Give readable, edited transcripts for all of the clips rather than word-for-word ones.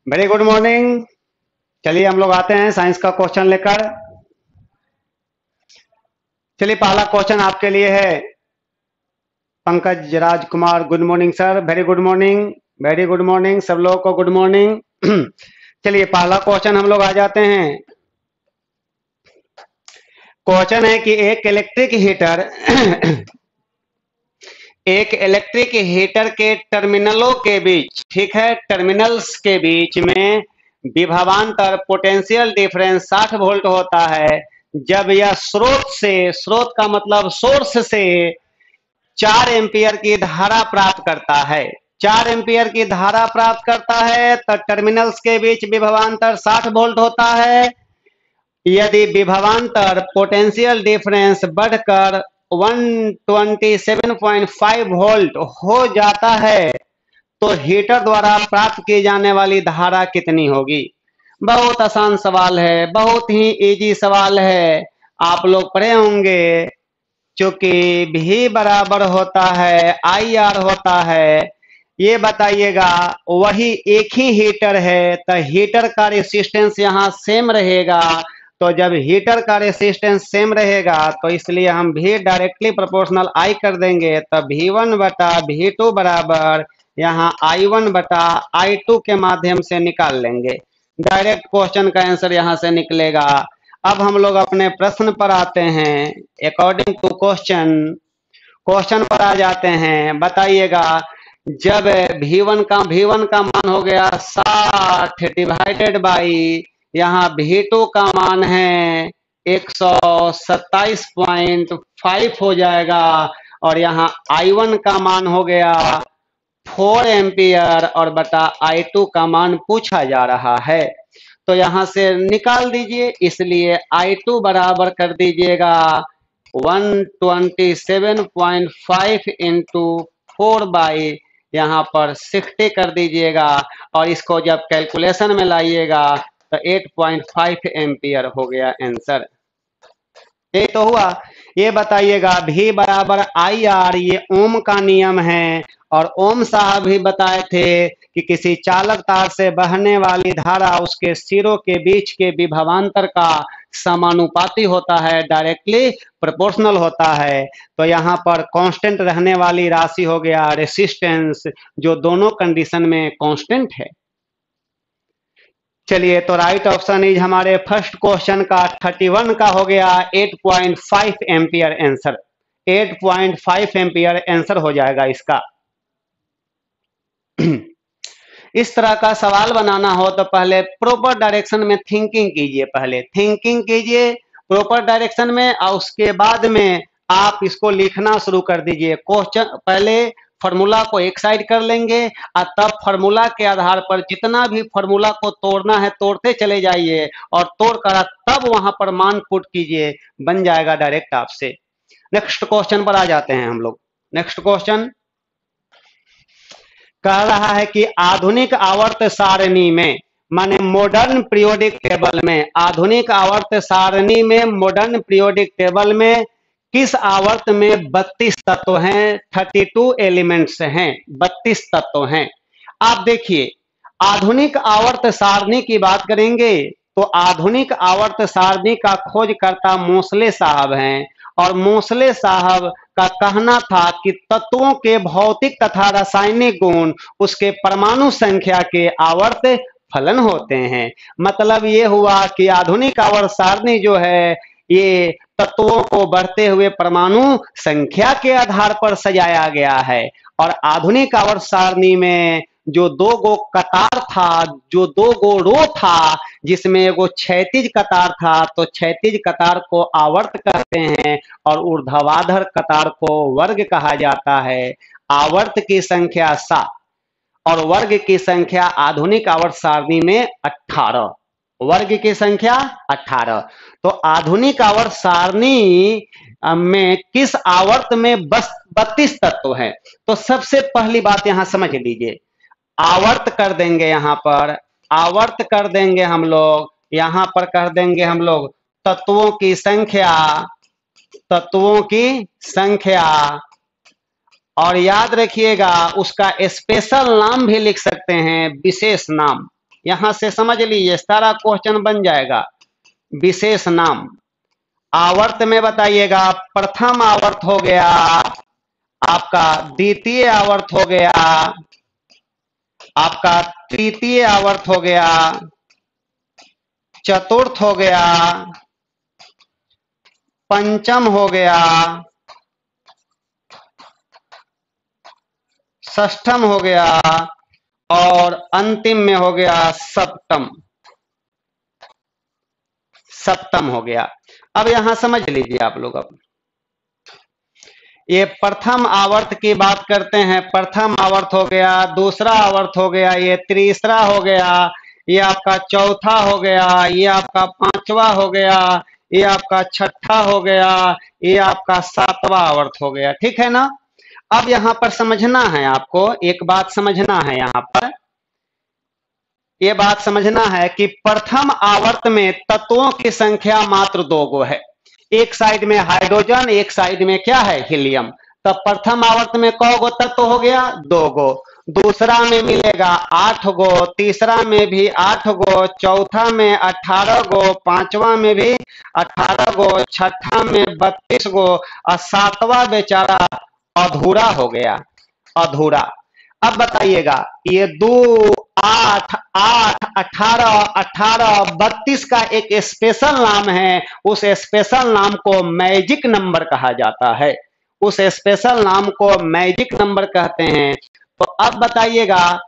Very good morning. चलिए हम लोग आते हैं साइंस का क्वेश्चन लेकर। चलिए पहला क्वेश्चन आपके लिए है Pankaj Raj Kumar. Good morning sir, very good morning, very good morning, सब लोगों को गुड मॉर्निंग। चलिए पहला क्वेश्चन हम लोग आ जाते हैं। क्वेश्चन है कि एक इलेक्ट्रिक हीटर एक इलेक्ट्रिक हीटर के टर्मिनलों के बीच, ठीक है, टर्मिनल्स के बीच में विभवांतर पोटेंशियल डिफरेंस 60 वोल्ट होता है जब यह स्रोत का मतलब सोर्स से 4 एम्पियर की धारा प्राप्त करता है। 4 एम्पियर की धारा प्राप्त करता है तो टर्मिनल्स के बीच विभवांतर 60 वोल्ट होता है। यदि विभवांतर पोटेंशियल डिफरेंस बढ़कर 127.5 वोल्ट हो जाता है तो हीटर द्वारा प्राप्त की जाने वाली धारा कितनी होगी? बहुत आसान सवाल है, बहुत ही इजी सवाल है, आप लोग पढ़े होंगे। चूंकि भी बराबर होता है आई आर होता है, ये बताइएगा वही एक ही हीटर है तो हीटर का रेसिस्टेंस यहाँ सेम रहेगा। तो जब हीटर का रेसिस्टेंस सेम रहेगा तो इसलिए हम भी डायरेक्टली प्रोपोर्शनल आई कर देंगे। तो V1 बटा V2 बराबर यहाँ I1 बटा I2 के माध्यम से निकाल लेंगे। डायरेक्ट क्वेश्चन का आंसर यहाँ से निकलेगा। अब हम लोग अपने प्रश्न पर आते हैं। अकॉर्डिंग टू क्वेश्चन पर आ जाते हैं। बताइएगा जब V1 का मान हो गया 60 डिवाइडेड बाई यहाँ V2 का मान है 127.5 हो जाएगा और यहाँ I1 का मान हो गया 4 एम्पियर और बटा I2 का मान पूछा जा रहा है तो यहाँ से निकाल दीजिए। इसलिए I2 बराबर कर दीजिएगा 127.5 इंटू 4 बाई यहाँ पर 60 कर दीजिएगा और इसको जब कैलकुलेशन में लाइएगा तो 8.5 एम्पियर हो गया आंसर। ये तो हुआ। ये बताइएगा भी बराबर आई आर, ये ओम का नियम है और ओम साहब भी बताए थे कि किसी चालक तार से बहने वाली धारा उसके सिरों के बीच के विभवांतर का समानुपाती होता है, डायरेक्टली प्रोपोर्शनल होता है। तो यहाँ पर कांस्टेंट रहने वाली राशि हो गया रेसिस्टेंस, जो दोनों कंडीशन में कांस्टेंट है। चलिए तो राइट ऑप्शन इज हमारे फर्स्ट क्वेश्चन का 31 का हो गया 8.5 एम्पियर आंसर। 8.5 एम्पियर आंसर हो जाएगा इसका। इस तरह का सवाल बनाना हो तो पहले प्रॉपर डायरेक्शन में थिंकिंग कीजिए, पहले थिंकिंग कीजिए प्रॉपर डायरेक्शन में और उसके बाद में आप इसको लिखना शुरू कर दीजिए। क्वेश्चन पहले फॉर्मूला को एक साइड कर लेंगे और तब फॉर्मूला के आधार पर जितना भी फॉर्मूला को तोड़ना है तोड़ते चले जाइए और तोड़ कर तब वहां पर मान पुट कीजिए, बन जाएगा डायरेक्ट आपसे। नेक्स्ट क्वेश्चन पर आ जाते हैं हम लोग। नेक्स्ट क्वेश्चन कह रहा है कि आधुनिक आवर्त सारणी में, माने मॉडर्न पीरियोडिक टेबल में, आधुनिक आवर्त सारणी में मॉडर्न पीरियोडिक टेबल में किस आवर्त में 32 तत्व हैं? 32 एलिमेंट्स हैं, 32 तत्व हैं। आप देखिए आधुनिक आवर्त सारणी की बात करेंगे तो आधुनिक आवर्त सारणी का खोजकर्ता मोसले साहब हैं और मोसले साहब का कहना था कि तत्वों के भौतिक तथा रासायनिक गुण उसके परमाणु संख्या के आवर्त फलन होते हैं। मतलब ये हुआ कि आधुनिक आवर्त सारणी जो है ये तत्वों को बढ़ते हुए परमाणु संख्या के आधार पर सजाया गया है। और आधुनिक आवर्त सारणी में जो 2 गो कतार था, जो 2 गो रो था, जिसमें एगो क्षैतिज कतार था तो क्षैतिज कतार को आवर्त कहते हैं और ऊर्ध्वाधर कतार को वर्ग कहा जाता है। आवर्त की संख्या 7 और वर्ग की संख्या आधुनिक आवर्त सारणी में 18, वर्ग की संख्या 18। तो आधुनिक आवर्त सारणी में किस आवर्त में बस 32 तत्व हैं। तो सबसे पहली बात यहां समझ लीजिए, आवर्त कर देंगे, यहां पर आवर्त कर देंगे हम लोग, यहां पर कर देंगे हम लोग तत्वों की संख्या, तत्वों की संख्या, और याद रखिएगा उसका स्पेशल नाम भी लिख सकते हैं, विशेष नाम। यहां से समझ लीजिए सारा क्वेश्चन बन जाएगा। विशेष नाम आवर्त में बताइएगा, प्रथम आवर्त हो गया आपका, द्वितीय आवर्त हो गया आपका, तृतीय आवर्त हो गया, चतुर्थ हो गया, पंचम हो गया, षष्ठम हो गया, और अंतिम में हो गया सप्तम, सप्तम हो गया। अब यहां समझ लीजिए आप लोग, अब ये प्रथम आवर्त की बात करते हैं, प्रथम आवर्त हो गया, दूसरा आवर्त हो गया, ये तीसरा हो गया, ये आपका चौथा हो गया, ये आपका पांचवा हो गया, ये आपका छठा हो गया, ये आपका सातवां आवर्त हो गया। ठीक है ना। अब यहां पर समझना है आपको, एक बात समझना है यहां पर, ये बात समझना है कि प्रथम आवर्त में तत्वों की संख्या मात्र 2 गो है। एक साइड में हाइड्रोजन, एक साइड में क्या है, हीलियम। तब प्रथम आवर्त में कौ गो तत्व हो गया, 2 गो। दूसरा में मिलेगा 8 गो, तीसरा में भी 8 गो, चौथा में 18 गो, पांचवा में भी 18 गो, छठा में 32 गो, और सातवां बेचारा अधूरा हो गया, अधूरा। अब बताइएगा, ये 2, 8, 8, 18, 18, 32 का एक स्पेशल नाम है। उस स्पेशल नाम को मैजिक नंबर कहा जाता है, उस स्पेशल नाम को मैजिक नंबर कहते हैं। तो अब बताइएगा,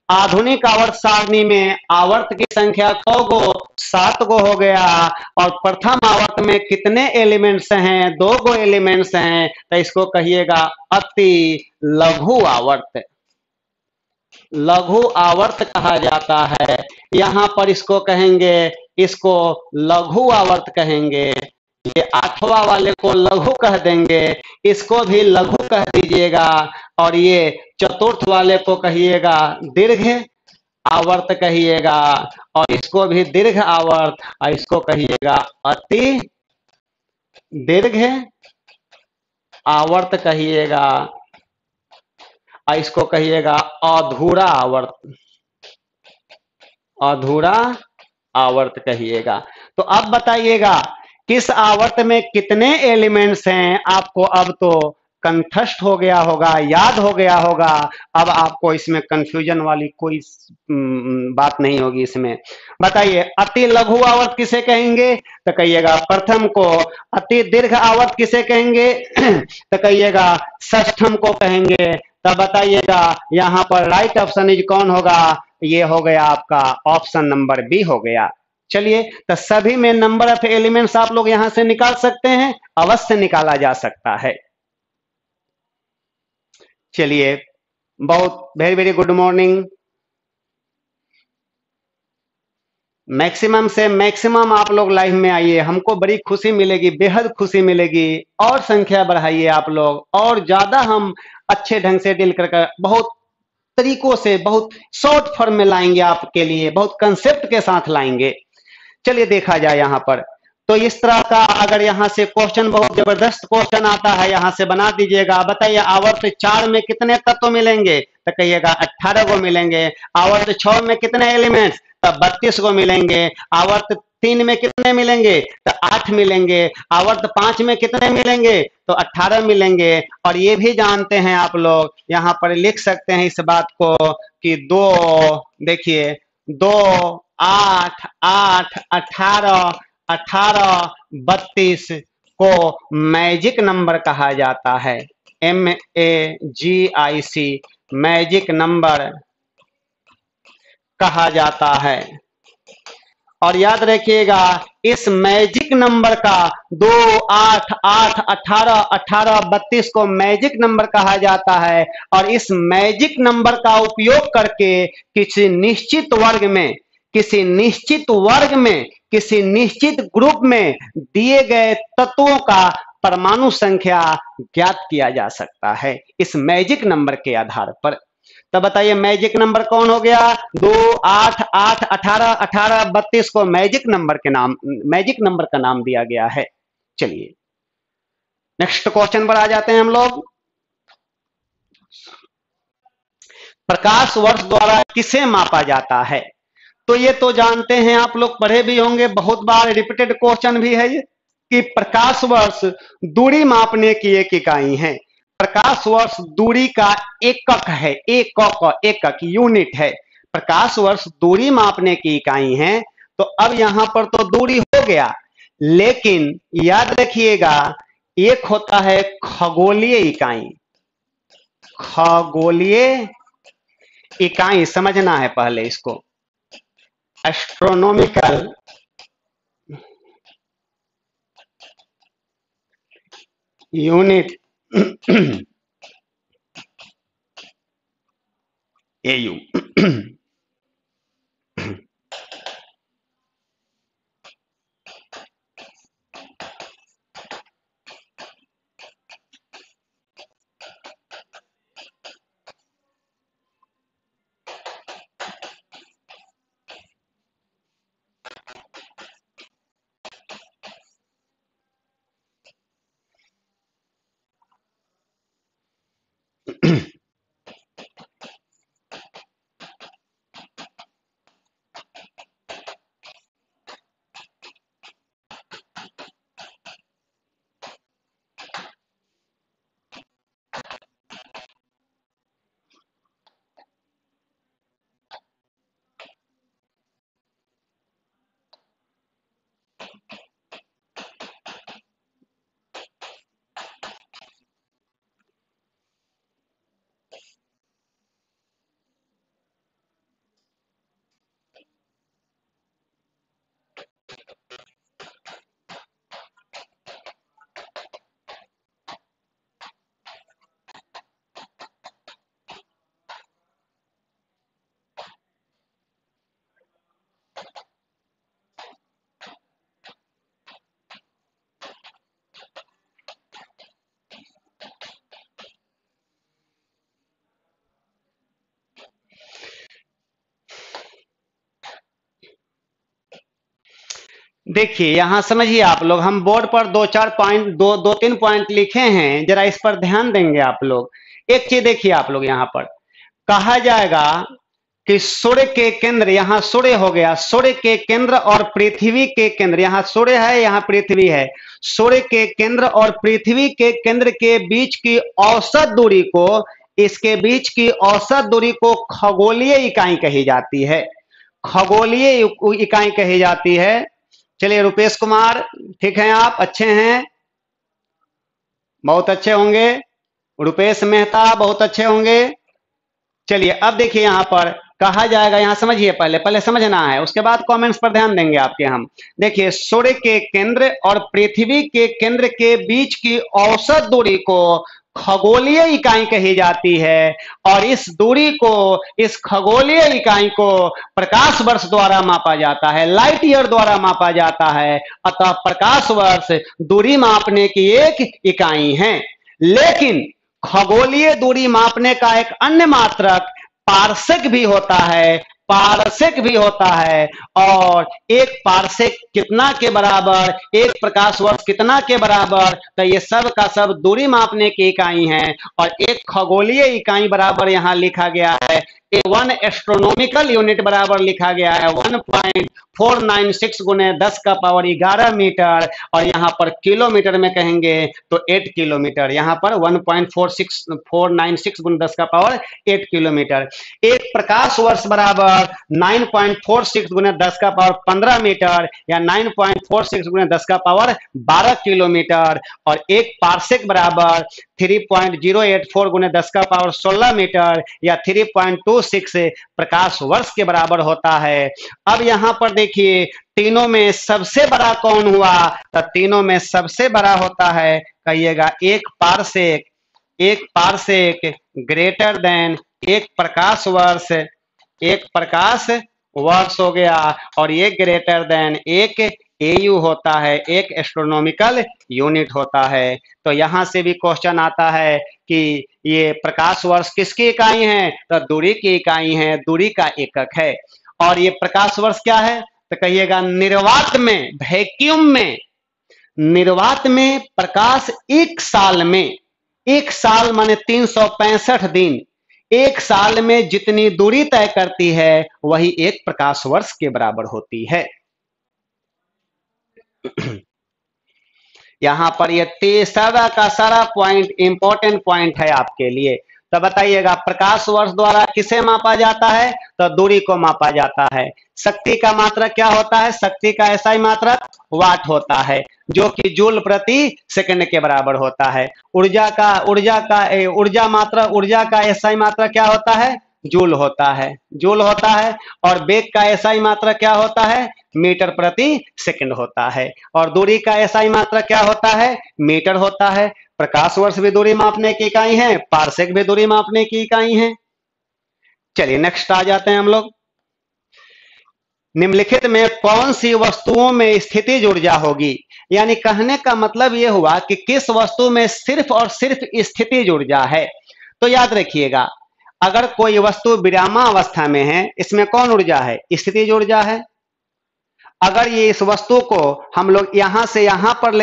आधुनिक आवर्त सारणी में आवर्त की संख्या कौ गो, 7 गो हो गया। और प्रथम आवर्त में कितने एलिमेंट्स हैं, 2 गो एलिमेंट्स हैं। तो इसको कहिएगा अति लघु आवर्त, लघु आवर्त कहा जाता है। यहां पर इसको कहेंगे, इसको लघु आवर्त कहेंगे। ये 8वां वाले को लघु कह देंगे, इसको भी लघु कह दीजिएगा। और ये चतुर्थ वाले को कहिएगा दीर्घ आवर्त कहिएगा, और इसको भी दीर्घ आवर्त, और इसको कहिएगा अति दीर्घ आवर्त कहिएगा, और इसको कहिएगा अधूरा आवर्त, अधूरा आवर्त कहिएगा। तो अब बताइएगा किस आवर्त में कितने एलिमेंट्स हैं। आपको अब तो कंठस्थ हो गया होगा, याद हो गया होगा। अब आपको इसमें कंफ्यूजन वाली कोई बात नहीं होगी इसमें। बताइए अति लघु आवर्त किसे कहेंगे, तो कहिएगा प्रथम को। अति दीर्घ आवर्त किसे कहेंगे, तो कहिएगा षष्ठम को कहेंगे। तब बताइएगा यहां पर राइट ऑप्शन इज कौन होगा, ये हो गया आपका ऑप्शन नंबर बी हो गया। चलिए, तो सभी में नंबर ऑफ एलिमेंट्स आप लोग यहां से निकाल सकते हैं, अवश्य निकाला जा सकता है। चलिए, बहुत very very good morning. Maximum से मैक्सिमम आप लोग लाइव में आइए, हमको बड़ी खुशी मिलेगी, बेहद खुशी मिलेगी। और संख्या बढ़ाइए आप लोग, और ज्यादा हम अच्छे ढंग से डील कर बहुत तरीकों से, बहुत शॉर्ट फॉर्म में लाएंगे आपके लिए, बहुत कंसेप्ट के साथ लाएंगे। चलिए देखा जाए यहां पर, तो इस तरह का अगर यहां से क्वेश्चन, बहुत जबरदस्त क्वेश्चन आता है, यहां से बना दीजिएगा। बताइए आवर्त 4 में कितने तत्व मिलेंगे, तो कहिएगा 18 को मिलेंगे। आवर्त 6 में कितने एलिमेंट्स, तब 32 को मिलेंगे। आवर्त 3 में कितने मिलेंगे, तो 8 मिलेंगे। आवर्त 5 में कितने मिलेंगे, तो 18 मिलेंगे। और ये भी जानते हैं आप लोग, यहाँ पर लिख सकते हैं इस बात को कि 2, देखिए 2, 8, 8, 18, 18, 32 को मैजिक नंबर कहा जाता है। MAGIC, मैजिक नंबर कहा जाता है। और याद रखिएगा इस मैजिक नंबर का 2, 8, 8, 18, 18, 32 को मैजिक नंबर कहा जाता है। और इस मैजिक नंबर का उपयोग करके किसी निश्चित वर्ग में, किसी निश्चित वर्ग में, किसी निश्चित ग्रुप में दिए गए तत्वों का परमाणु संख्या ज्ञात किया जा सकता है इस मैजिक नंबर के आधार पर। तो बताइए मैजिक नंबर कौन हो गया? 2, 8, 8, 18, 18, 32 को मैजिक नंबर का नाम दिया गया है। चलिए नेक्स्ट क्वेश्चन पर आ जाते हैं हम लोग। प्रकाश वर्ष द्वारा किसे मापा जाता है? तो ये तो जानते हैं आप लोग, पढ़े भी होंगे, बहुत बार रिपीटेड क्वेश्चन भी है ये, कि प्रकाश वर्ष दूरी मापने की एक इकाई है। प्रकाश वर्ष दूरी का एकक है, एकक यूनिट है। प्रकाश वर्ष दूरी मापने की इकाई है। तो अब यहां पर तो दूरी हो गया, लेकिन याद रखिएगा एक होता है खगोलीय इकाई। खगोलीय इकाई समझना है पहले इसको, एस्ट्रोनॉमिकल यूनिट एयू। देखिए यहां समझिए आप लोग, हम बोर्ड पर 2-3 पॉइंट लिखे हैं, जरा इस पर ध्यान देंगे आप लोग। एक चीज देखिए आप लोग, यहां पर कहा जाएगा कि सूर्य के केंद्र, यहां सूर्य हो गया, सूर्य के केंद्र और पृथ्वी के केंद्र, यहां सूर्य है यहां पृथ्वी है, सूर्य के केंद्र और पृथ्वी के केंद्र के बीच की औसत दूरी को, इसके बीच की औसत दूरी को खगोलीय इकाई कही जाती है। खगोलीय इकाई कही जाती है। चलिए रुपेश कुमार, ठीक है, आप अच्छे हैं, बहुत अच्छे होंगे। रुपेश मेहता बहुत अच्छे होंगे। चलिए अब देखिए यहां पर कहा जाएगा, यहां समझिए, पहले समझना है, उसके बाद कमेंट्स पर ध्यान देंगे आपके हम। देखिए सूर्य के केंद्र और पृथ्वी के केंद्र के बीच की औसत दूरी को खगोलीय इकाई कही जाती है, और इस दूरी को, इस खगोलीय इकाई को प्रकाश वर्ष द्वारा मापा जाता है, लाइट ईयर द्वारा मापा जाता है। अतः प्रकाश वर्ष दूरी मापने की एक इकाई है। लेकिन खगोलीय दूरी मापने का एक अन्य मात्रक पार्सेक भी होता है, पार्सेक भी होता है। और एक पार्सेक कितना के बराबर, एक प्रकाश वर्ष कितना के बराबर, तो ये सब का सब दूरी मापने की इकाई है। और एक खगोलीय इकाई बराबर यहां लिखा गया है, 1 एस्ट्रोनॉमिकल यूनिट बराबर लिखा गया है 1.496 गुने 10 का पावर 11 मीटर, और यहां पर किलोमीटर में कहेंगे तो 8 किलोमीटर, यहां पर 1.496 गुने 10 का पावर 8 किलोमीटर। एक प्रकाश वर्ष बराबर 9.46 गुने 10 का पावर 15 मीटर, या 9.46 गुने 10 का पावर 12 किलोमीटर। और एक पार्सेक बराबर 3.084 गुने 10 का पावर 16 मीटर, या 3.26 प्रकाश वर्ष के बराबर होता है। अब यहां पर देखिए तीनों में सबसे बड़ा कौन हुआ, तो तीनों में सबसे बड़ा होता है, कहिएगा एक पार्सेक। एक पार्सेक ग्रेटर देन एक प्रकाश वर्ष, एक प्रकाश वर्ष हो गया, और एक ग्रेटर देन एक AU होता है, एक एस्ट्रोनॉमिकल यूनिट होता है। तो यहां से भी क्वेश्चन आता है कि ये प्रकाश वर्ष किसकी इकाई है, तो दूरी की इकाई है, दूरी का एकक है। और ये प्रकाश वर्ष क्या है, तो कहिएगा निर्वात में, वैक्यूम में, निर्वात में प्रकाश एक साल माने 365 दिन, एक साल में जितनी दूरी तय करती है वही एक प्रकाश वर्ष के बराबर होती है। यहां पर ये सारा का सारा पॉइंट इंपॉर्टेंट पॉइंट है आपके लिए। तो बताइएगा प्रकाश वर्ष द्वारा किसे मापा जाता है, तो दूरी को मापा जाता है। शक्ति का मात्रक क्या होता है, शक्ति का एसआई मात्रक वाट होता है, जो कि जूल प्रति सेकंड के बराबर होता है। ऊर्जा का एसआई मात्रक क्या होता है, जूल होता है, जूल होता है। और वेग का एसआई मात्रक क्या होता है, मीटर प्रति सेकंड होता है। और दूरी का एसआई मात्रक क्या होता है, मीटर होता है। प्रकाश वर्ष भी दूरी मापने की इकाई है, पारसेक भी दूरी मापने की इकाई है। चलिए नेक्स्ट आ जाते हैं हम लोग। निम्नलिखित में कौन सी वस्तुओं में स्थितिज ऊर्जा होगी, यानी कहने का मतलब यह हुआ कि किस वस्तु में सिर्फ और सिर्फ स्थितिज ऊर्जा है। तो याद रखिएगा, अगर कोई वस्तु विरामावस्था में है, इसमें कौन ऊर्जा है, स्थितिज ऊर्जा है। अगर ये इस वस्तु को हम लोग यहां से यहां पर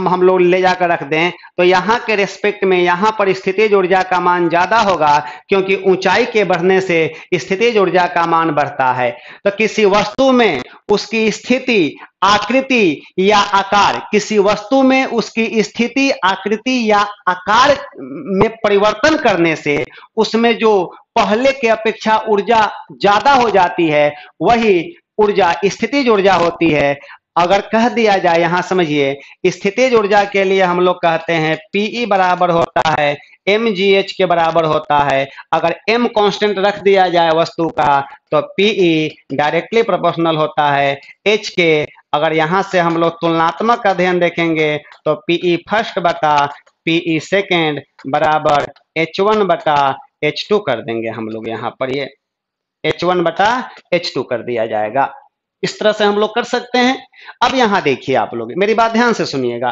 हम लोग ले जाकर रख दें, तो यहां के रेस्पेक्ट में यहां पर स्थितिज ऊर्जा का मान ज्यादा होगा, क्योंकि ऊंचाई के बढ़ने से स्थितिज ऊर्जा का मान बढ़ता है। तो किसी वस्तु में उसकी स्थिति, आकृति या आकार, किसी वस्तु में उसकी स्थिति, आकृति या आकार में परिवर्तन करने से उसमें जो पहले के अपेक्षा ऊर्जा ज्यादा हो जाती है, वही ऊर्जा स्थितिज ऊर्जा होती है। अगर कह दिया जाए, यहां समझिए, स्थितिज ऊर्जा के लिए हम लोग कहते हैं Pe बराबर होता है mgh के बराबर होता है। अगर m कांस्टेंट रख दिया जाए वस्तु का, तो Pe डायरेक्टली प्रोपोर्शनल होता है h के। अगर यहां से हम लोग तुलनात्मक अध्ययन देखेंगे, तो Pe फर्स्ट बटा Pe सेकेंड बराबर h1 बटा h2 कर देंगे हम लोग। यहाँ पर ये H1 बटा H2 कर दिया जाएगा। इस तरह से हम लोग कर सकते हैं। अब यहां देखिए, आप लोग मेरी बात ध्यान से सुनिएगा।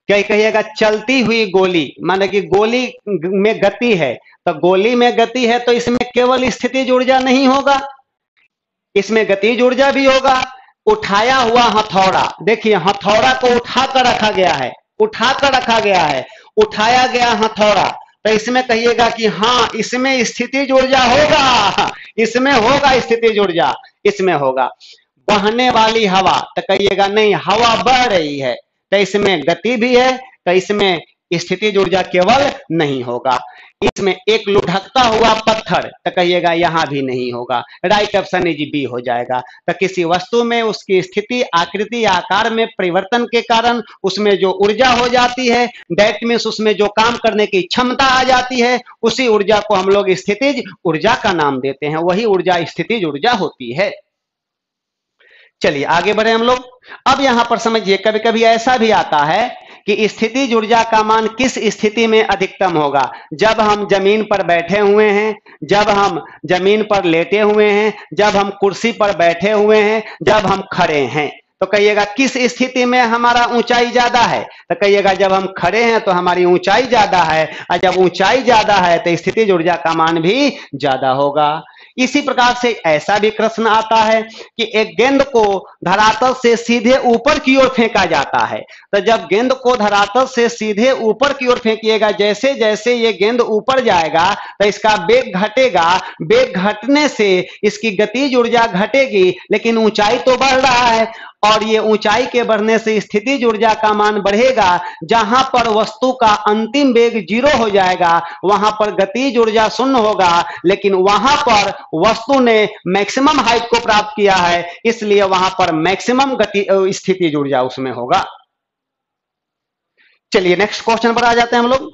क्या कहिएगा, चलती हुई गोली, माने कि गोली में गति है, तो गोली में गति है तो इसमें केवल स्थितिज ऊर्जा नहीं होगा, इसमें गतिज ऊर्जा भी होगा। उठाया हुआ हथौड़ा, देखिए हथौड़ा को उठाकर रखा गया है, उठाकर रखा गया है, उठाया गया हथौड़ा, तो इसमें कहिएगा कि हाँ इसमें स्थितिज ऊर्जा होगा, इसमें होगा स्थितिज ऊर्जा, इसमें होगा। बहने वाली हवा, तो कहिएगा नहीं हवा बह रही है, तो इसमें गति भी है, तो इसमें स्थितिज ऊर्जा केवल नहीं होगा। इसमें एक लुढ़कता हुआ पत्थर, तो कहिएगा यहां भी नहीं होगा। राइट ऑप्शन इज बी हो जाएगा। तो किसी वस्तु में उसकी स्थिति, आकृति या आकार में परिवर्तन के कारण उसमें जो ऊर्जा हो जाती है, दैट मीन्स उसमें जो काम करने की क्षमता आ जाती है, उसी ऊर्जा को हम लोग स्थितिज ऊर्जा का नाम देते हैं, वही ऊर्जा स्थितिज ऊर्जा होती है। चलिए आगे बढ़े हम लोग। अब यहां पर समझिए, कभी कभी ऐसा भी आता है कि स्थितिज ऊर्जा का मान किस स्थिति में अधिकतम होगा, जब हम जमीन पर बैठे हुए हैं, जब हम जमीन पर लेटे हुए हैं, जब हम कुर्सी पर बैठे हुए हैं, जब हम खड़े हैं। तो कहिएगा किस स्थिति में हमारा ऊंचाई ज्यादा है, तो कहिएगा जब हम खड़े हैं तो हमारी ऊंचाई ज्यादा है, और जब ऊंचाई ज्यादा है तो स्थितिज ऊर्जा का मान भी ज्यादा होगा। इसी प्रकार से ऐसा भी प्रश्न आता है कि एक गेंद को धरातल से सीधे ऊपर की ओर फेंका जाता है, तो जब गेंद को धरातल से सीधे ऊपर की ओर फेंकिएगा, जैसे जैसे ये गेंद ऊपर जाएगा तो इसका वेग घटेगा, वेग घटने से इसकी गतिज ऊर्जा घटेगी, लेकिन ऊंचाई तो बढ़ रहा है, और ये ऊंचाई के बढ़ने से स्थितिज ऊर्जा का मान बढ़ेगा। जहां पर वस्तु का अंतिम वेग 0 हो जाएगा, वहां पर गतिज ऊर्जा 0 होगा, लेकिन वहां पर वस्तु ने मैक्सिमम हाइट को प्राप्त किया है, इसलिए वहां पर मैक्सिमम स्थितिज ऊर्जा उसमें होगा। चलिए नेक्स्ट क्वेश्चन पर आ जाते हैं हम लोग।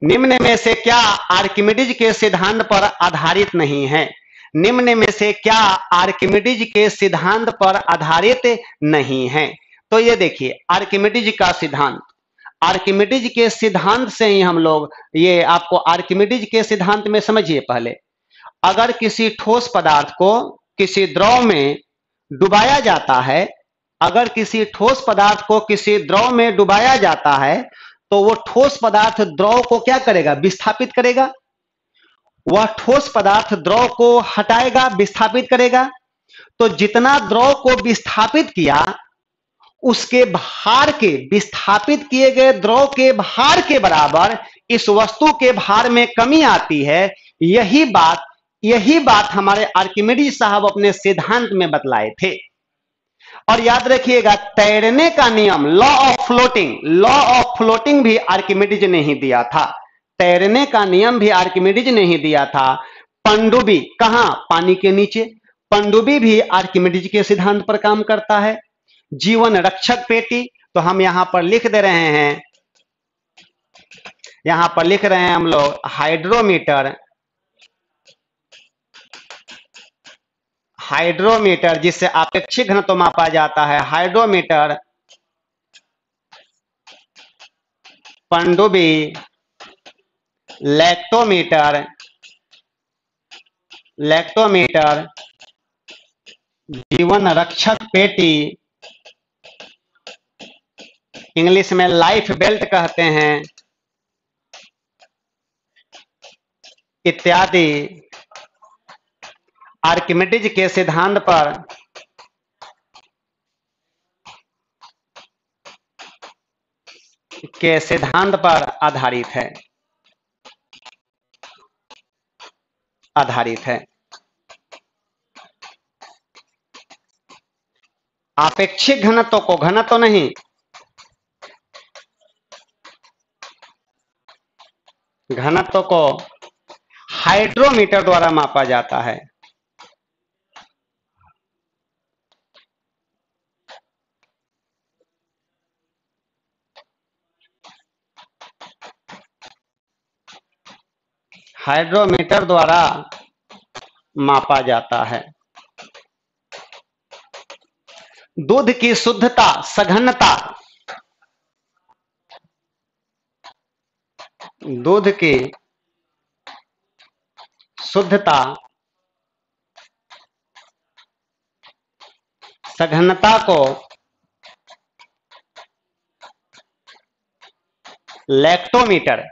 निम्न में से क्या आर्किमिडीज के सिद्धांत पर आधारित नहीं है, निम्न में से क्या आर्किमिडीज के सिद्धांत पर आधारित नहीं है। तो ये देखिए आर्किमिडीज का सिद्धांत, आर्किमिडीज के सिद्धांत से ही हम लोग, ये आपको आर्किमिडीज के सिद्धांत में समझिए पहले, अगर किसी ठोस पदार्थ को किसी द्रव में डुबाया जाता है, अगर किसी ठोस पदार्थ को किसी द्रव में डुबाया जाता है तो वो ठोस पदार्थ द्रव को क्या करेगा? विस्थापित करेगा। वह ठोस पदार्थ द्रव को हटाएगा, विस्थापित करेगा। तो जितना द्रव को विस्थापित किया उसके भार के, विस्थापित किए गए द्रव के भार के बराबर इस वस्तु के भार में कमी आती है। यही बात हमारे आर्किमिडीज साहब अपने सिद्धांत में बतलाए थे। और याद रखिएगा, तैरने का नियम, लॉ ऑफ फ्लोटिंग भी आर्किमिडीज ने ही दिया था। तैरने का नियम भी आर्किमिडीज ने ही दिया था। पनडुब्बी कहां? पानी के नीचे। पनडुब्बी भी आर्किमिडीज के सिद्धांत पर काम करता है। जीवन रक्षक पेटी, तो हम यहां पर लिख दे रहे हैं, यहां पर लिख रहे हैं हम लोग हाइड्रोमीटर, जिससे आपेक्षिक घनत्व मापा जाता है। हाइड्रोमीटर, पनडुब्बी, लैक्टोमीटर, जीवन रक्षक पेटी, इंग्लिश में लाइफ बेल्ट कहते हैं, इत्यादि आर्किमिडीज के सिद्धांत पर आधारित है। आपेक्षिक घनत्व को, घनत्व नहीं, घनत्व को हाइड्रोमीटर द्वारा मापा जाता है। हाइड्रोमीटर द्वारा मापा जाता है। दूध की शुद्धता, सघनता, दूध की शुद्धता, सघनता को लैक्टोमीटर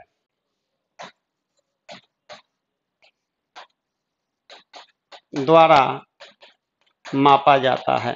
द्वारा मापा जाता है।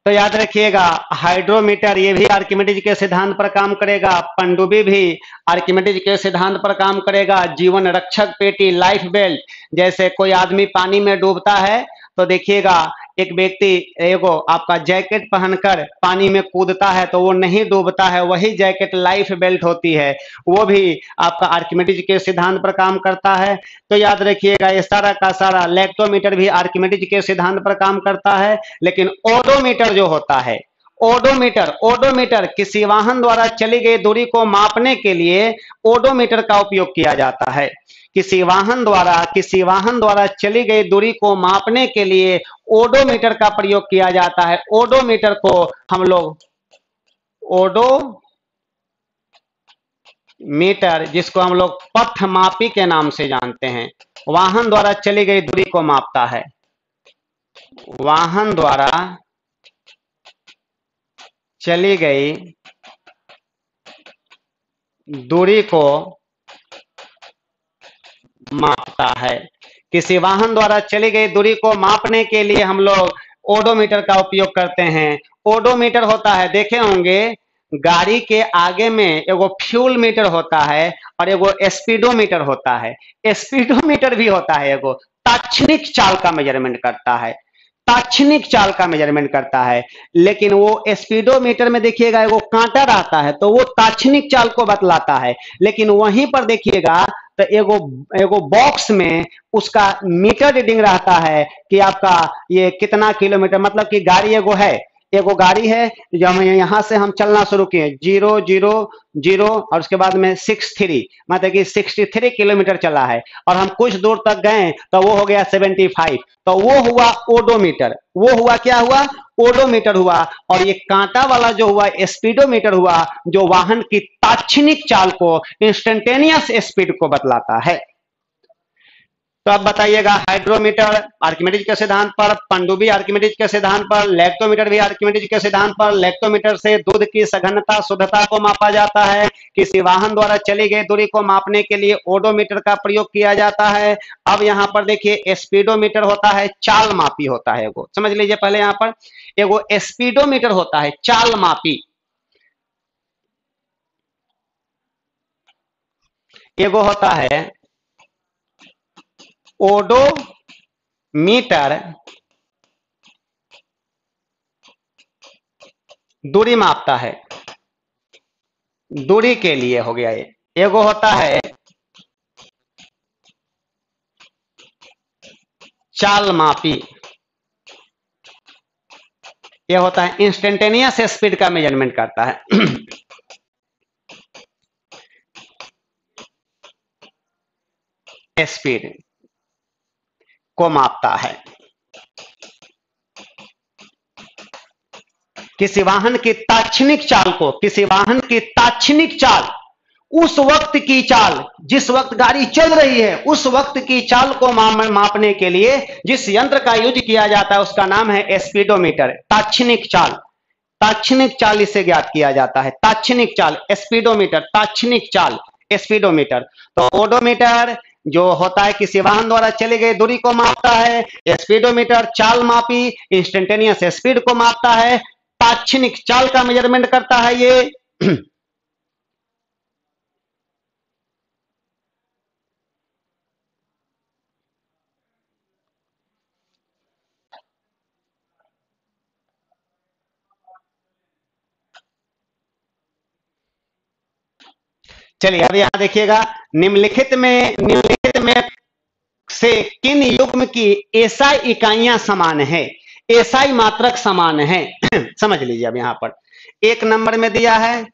तो याद रखिएगा, हाइड्रोमीटर ये भी आर्किमिडीज के सिद्धांत पर काम करेगा। पनडुब्बी भी आर्किमिडीज के सिद्धांत पर काम करेगा। जीवन रक्षक पेटी, लाइफ बेल्ट, जैसे कोई आदमी पानी में डूबता है तो देखिएगा एक व्यक्ति एगो आपका जैकेट पहनकर पानी में कूदता है तो वो नहीं डूबता है, वही जैकेट लाइफ बेल्ट होती है, वो भी आपका आर्किमिडीज के सिद्धांत पर काम करता है। तो याद रखिएगा, ये सारा का सारा, लैक्टोमीटर भी आर्किमिडीज के सिद्धांत पर काम करता है। लेकिन ओडोमीटर जो होता है, ओडोमीटर किसी वाहन द्वारा चली गई दूरी को मापने के लिए ओडोमीटर का उपयोग किया जाता है। किसी वाहन द्वारा चली गई दूरी को मापने के लिए ओडोमीटर का प्रयोग किया जाता है। ओडोमीटर को हम लोग ओडोमीटर, जिसको हम लोग पथमापी के नाम से जानते हैं, वाहन द्वारा चली गई दूरी को मापता है। वाहन द्वारा चली गई दूरी को मापता है। किसी वाहन द्वारा चली गई दूरी को मापने के लिए हम लोग ओडोमीटर का उपयोग करते हैं। ओडोमीटर होता है, देखे होंगे गाड़ी के आगे में एगो फ्यूल मीटर होता है और एगो स्पीडोमीटर होता है। स्पीडोमीटर भी होता है, एगो ताक्षणिक चाल का मेजरमेंट करता है, ताक्षणिक चाल का मेजरमेंट करता है। लेकिन वो स्पीडोमीटर में देखिएगा एगो कांटा रहता है तो वो ताक्षणिक चाल को बतलाता है। लेकिन वहीं पर देखिएगा तो एगो बॉक्स में उसका मीटर रीडिंग रहता है कि आपका ये कितना किलोमीटर, मतलब कि गाड़ी एगो गाड़ी है जो हम यहां से हम चलना शुरू किए 000 और उसके बाद में 63, मतलब कि 63 किलोमीटर चला है और हम कुछ दूर तक गए तो वो हो गया 75, तो वो हुआ ओडोमीटर। वो हुआ क्या हुआ? ओडोमीटर हुआ। और ये कांटा वाला जो हुआ स्पीडोमीटर हुआ, जो वाहन की ताक्षणिक चाल को, इंस्टेंटेनियस स्पीड को बतलाता है। तो अब बताइएगा, हाइड्रोमीटर आर्किमिडीज के सिद्धांत पर, पनडुब्बी आर्किमिडीज के सिद्धांत पर, लैक्टोमीटर भी आर्किमिडीज के सिद्धांत पर। लैक्टोमीटर से दूध की सघनता शुद्धता को मापा जाता है। किसी वाहन द्वारा चली गई दूरी को मापने के लिए ओडोमीटर का प्रयोग किया जाता है। अब यहाँ पर देखिए, स्पीडोमीटर होता है, चाल मापी होता है एगो, समझ लीजिए पहले यहाँ पर एगो स्पीडोमीटर होता है, चाल मापी। एगो होता है ओडोमीटर, दूरी मापता है, दूरी के लिए हो गया ये। एगो होता है चाल मापी, ये होता है इंस्टेंटेनियस स्पीड का मेजरमेंट करता है। स्पीड को मापता है। किसी वाहन की ताक्षणिक चाल को, किसी वाहन की ताक्षणिक चाल, उस वक्त की चाल, जिस वक्त गाड़ी चल रही है उस वक्त की चाल को मापने के लिए जिस यंत्र का यूज किया जाता है उसका नाम है स्पीडोमीटर। ताक्षणिक चाल, ताक्षणिक चाल इसे ज्ञात किया जाता है, ताक्षणिक चाल, स्पीडोमीटर, ताक्षणिक चाल, स्पीडोमीटर। तो ओडोमीटर जो होता है किसी वाहन द्वारा चली गई दूरी को मापता है, स्पीडोमीटर चाल मापी, इंस्टेंटेनियस स्पीड को मापता है, ताक्षणिक चाल का मेजरमेंट करता है ये। चलिए अब यहां देखिएगा, निम्नलिखित में से किन युग्म की एसआई इकाइयां समान है, एसआई मात्रक समान है। समझ लीजिए अब यहां पर एक नंबर में दिया है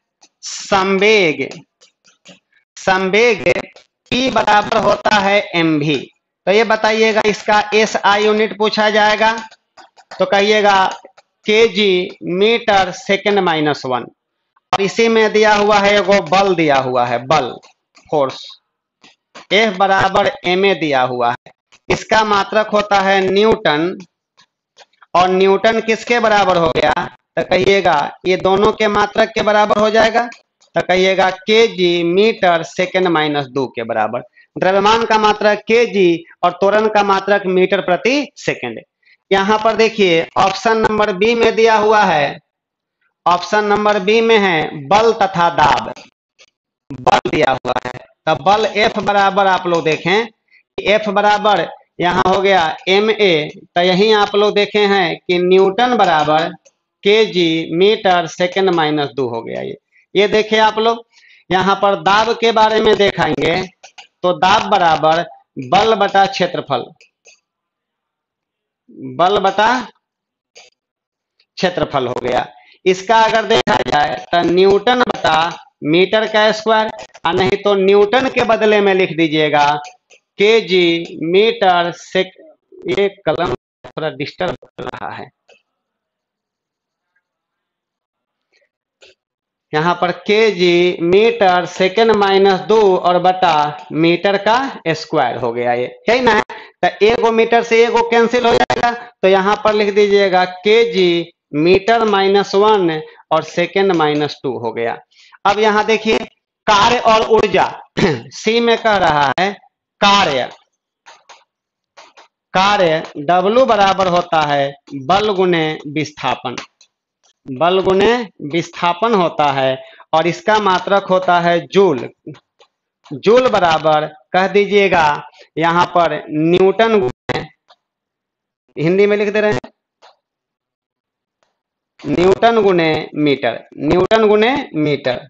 संवेग, संवेग P बराबर होता है mv। तो ये बताइएगा इसका एसआई यूनिट पूछा जाएगा तो कहिएगा केजी मीटर सेकंड माइनस 1। और इसी में दिया हुआ है एगो बल दिया हुआ है, बल फोर्स F बराबर ma दिया हुआ है, इसका मात्रक होता है न्यूटन। और न्यूटन किसके बराबर हो गया तो कहिएगा ये दोनों के मात्रक के बराबर हो जाएगा, तो कहिएगा केजी मीटर सेकंड माइनस 2 के बराबर। द्रव्यमान का मात्रक केजी और त्वरण का मात्रक मीटर प्रति सेकंड। यहां पर देखिए ऑप्शन नंबर बी में दिया हुआ है, ऑप्शन नंबर बी में है बल तथा दाब, बल दिया हुआ है। तब बल F बराबर आप लोग देखें, F बराबर यहाँ हो गया ma, तो यही आप लोग देखे हैं कि न्यूटन बराबर केजी मीटर सेकंड माइनस 2 हो गया। ये देखे आप लोग। यहाँ पर दाब के बारे में देखेंगे तो दाब बराबर बल बटा क्षेत्रफल, बल बटा क्षेत्रफल हो गया। इसका अगर देखा जाए तो न्यूटन बटा मीटर का स्क्वायर, और नहीं तो न्यूटन के बदले में लिख दीजिएगा केजी मीटर सेक। ये कलम थोड़ा डिस्टर्ब कर रहा है, यहाँ पर केजी मीटर सेकंड माइनस 2 और बटा मीटर का स्क्वायर हो गया, ये है ना। तो एगो मीटर से एगो कैंसिल हो जाएगा, तो यहाँ पर लिख दीजिएगा केजी मीटर माइनस 1 और सेकंड माइनस 2 हो गया। अब यहाँ देखिए कार्य और ऊर्जा, सी में कह रहा है कार्य, कार्य W बराबर होता है बल गुने विस्थापन, बल गुने विस्थापन होता है, और इसका मात्रक होता है जूल। जूल बराबर कह दीजिएगा यहाँ पर न्यूटन गुने, हिंदी में लिख दे रहे हैं न्यूटन गुने मीटर, न्यूटन गुने मीटर,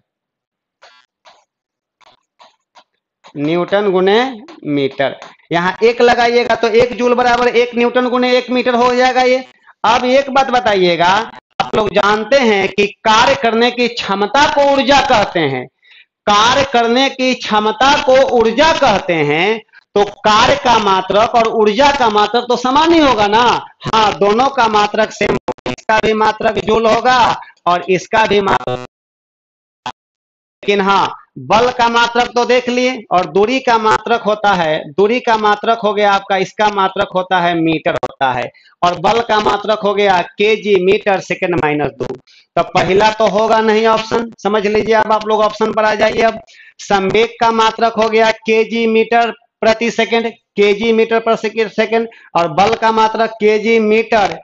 न्यूटन गुने मीटर। यहाँ एक लगाइएगा तो 1 जूल बराबर 1 न्यूटन गुने 1 मीटर हो जाएगा ये। अब एक बात बताइएगा, आप लोग जानते हैं कि कार्य करने की क्षमता को ऊर्जा कहते हैं, कार्य करने की क्षमता को ऊर्जा कहते हैं, तो कार्य का मात्रक और ऊर्जा का मात्रक तो समान ही होगा ना। हाँ, दोनों का मात्रक सेम, इसका भी मात्रक जूल होगा और इसका भी मात्रक, लेकिन हाँ बल का मात्रक तो देख लिए, और दूरी का मात्रक होता है, दूरी का मात्रक हो गया आपका, इसका मात्रक होता है मीटर होता है, और बल का मात्रक हो गया केजी मीटर सेकंड माइनस 2। तो पहला तो होगा नहीं ऑप्शन, समझ लीजिए। अब आप लोग ऑप्शन पर आ जाइए। अब संवेग का मात्रक हो गया केजी मीटर प्रति सेकंड, केजी मीटर पर सेकंड, और बल का मात्रक केजी मीटर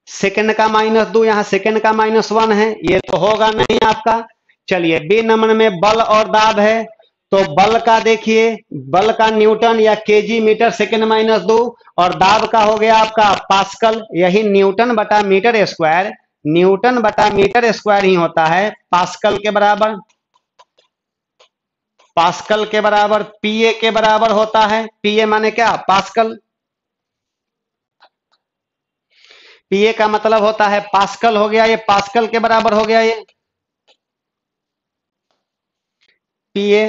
सेकंड का माइनस 2, यहाँ सेकंड का -1 है, ये तो होगा नहीं आपका। चलिए बी नंबर में बल और दाब है, तो बल का देखिए, बल का न्यूटन या केजी मीटर सेकंड -2, और दाब का हो गया आपका पास्कल, यही न्यूटन बटा मीटर स्क्वायर, न्यूटन बटा मीटर स्क्वायर ही होता है पास्कल के बराबर, पास्कल के बराबर, पीए के बराबर होता है। पीए माने क्या? पास्कल। पीए का मतलब होता है पास्कल, हो गया ये, पास्कल के बराबर हो गया ये पीए,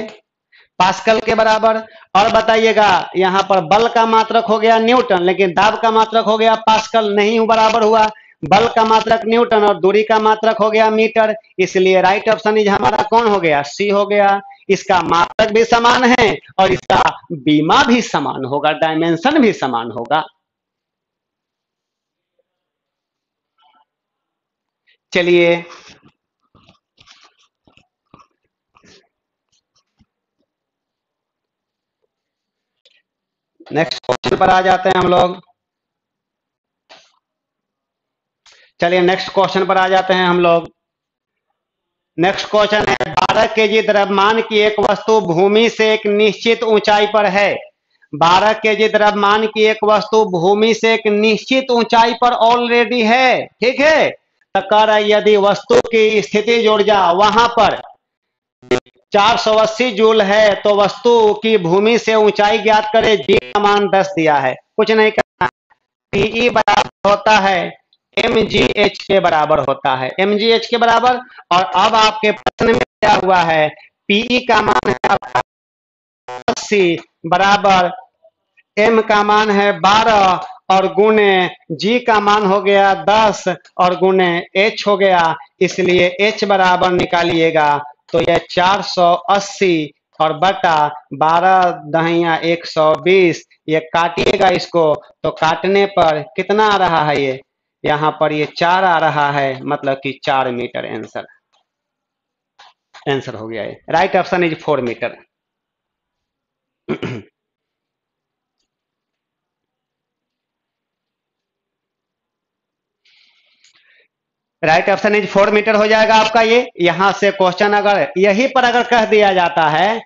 पास्कल के बराबर। और बताइएगा यहां पर बल का मात्रक हो गया न्यूटन, लेकिन दाब का मात्रक हो गया पास्कल, नहीं बराबर हुआ। बल का मात्रक न्यूटन और दूरी का मात्रक हो गया मीटर, इसलिए राइट ऑप्शन इज हमारा कौन हो गया? सी हो गया। इसका मात्रक भी समान है और इसका बीमा भी समान होगा, डायमेंशन भी समान होगा। चलिए नेक्स्ट क्वेश्चन पर आ जाते हैं हम लोग। चलिए नेक्स्ट क्वेश्चन पर आ जाते हैं हम लोग। नेक्स्ट क्वेश्चन है 12 केजी द्रव्यमान की एक वस्तु भूमि से एक निश्चित ऊंचाई पर है। 12 केजी द्रव्यमान की एक वस्तु भूमि से एक निश्चित ऊंचाई पर ऑलरेडी है, ठीक है। तो कह रहा है यदि वस्तु की स्थिति ऊर्जा वहां पर 480 जूल है तो वस्तु की भूमि से ऊंचाई ज्ञात करे। जी का मान 10 दिया है, कुछ नहीं करना। पीई बराबर होता है mgh के बराबर होता है, mgh के बराबर। और अब आपके प्रश्न में क्या हुआ है? पीई का मान है 80 बराबर m का मान है 12 और गुणे g का मान हो गया 10 और गुणे h हो गया, इसलिए h बराबर निकालिएगा तो यह 480 और बटा 12 दहिया 120, ये काटिएगा इसको तो काटने पर कितना आ रहा है? ये यहाँ पर ये 4 आ रहा है, मतलब कि 4 मीटर आंसर, आंसर हो गया है। Right option is 4 metre. Right option is 4 metre हो जाएगा आपका ये। यहां से क्वेश्चन अगर यहीं पर अगर कह दिया जाता है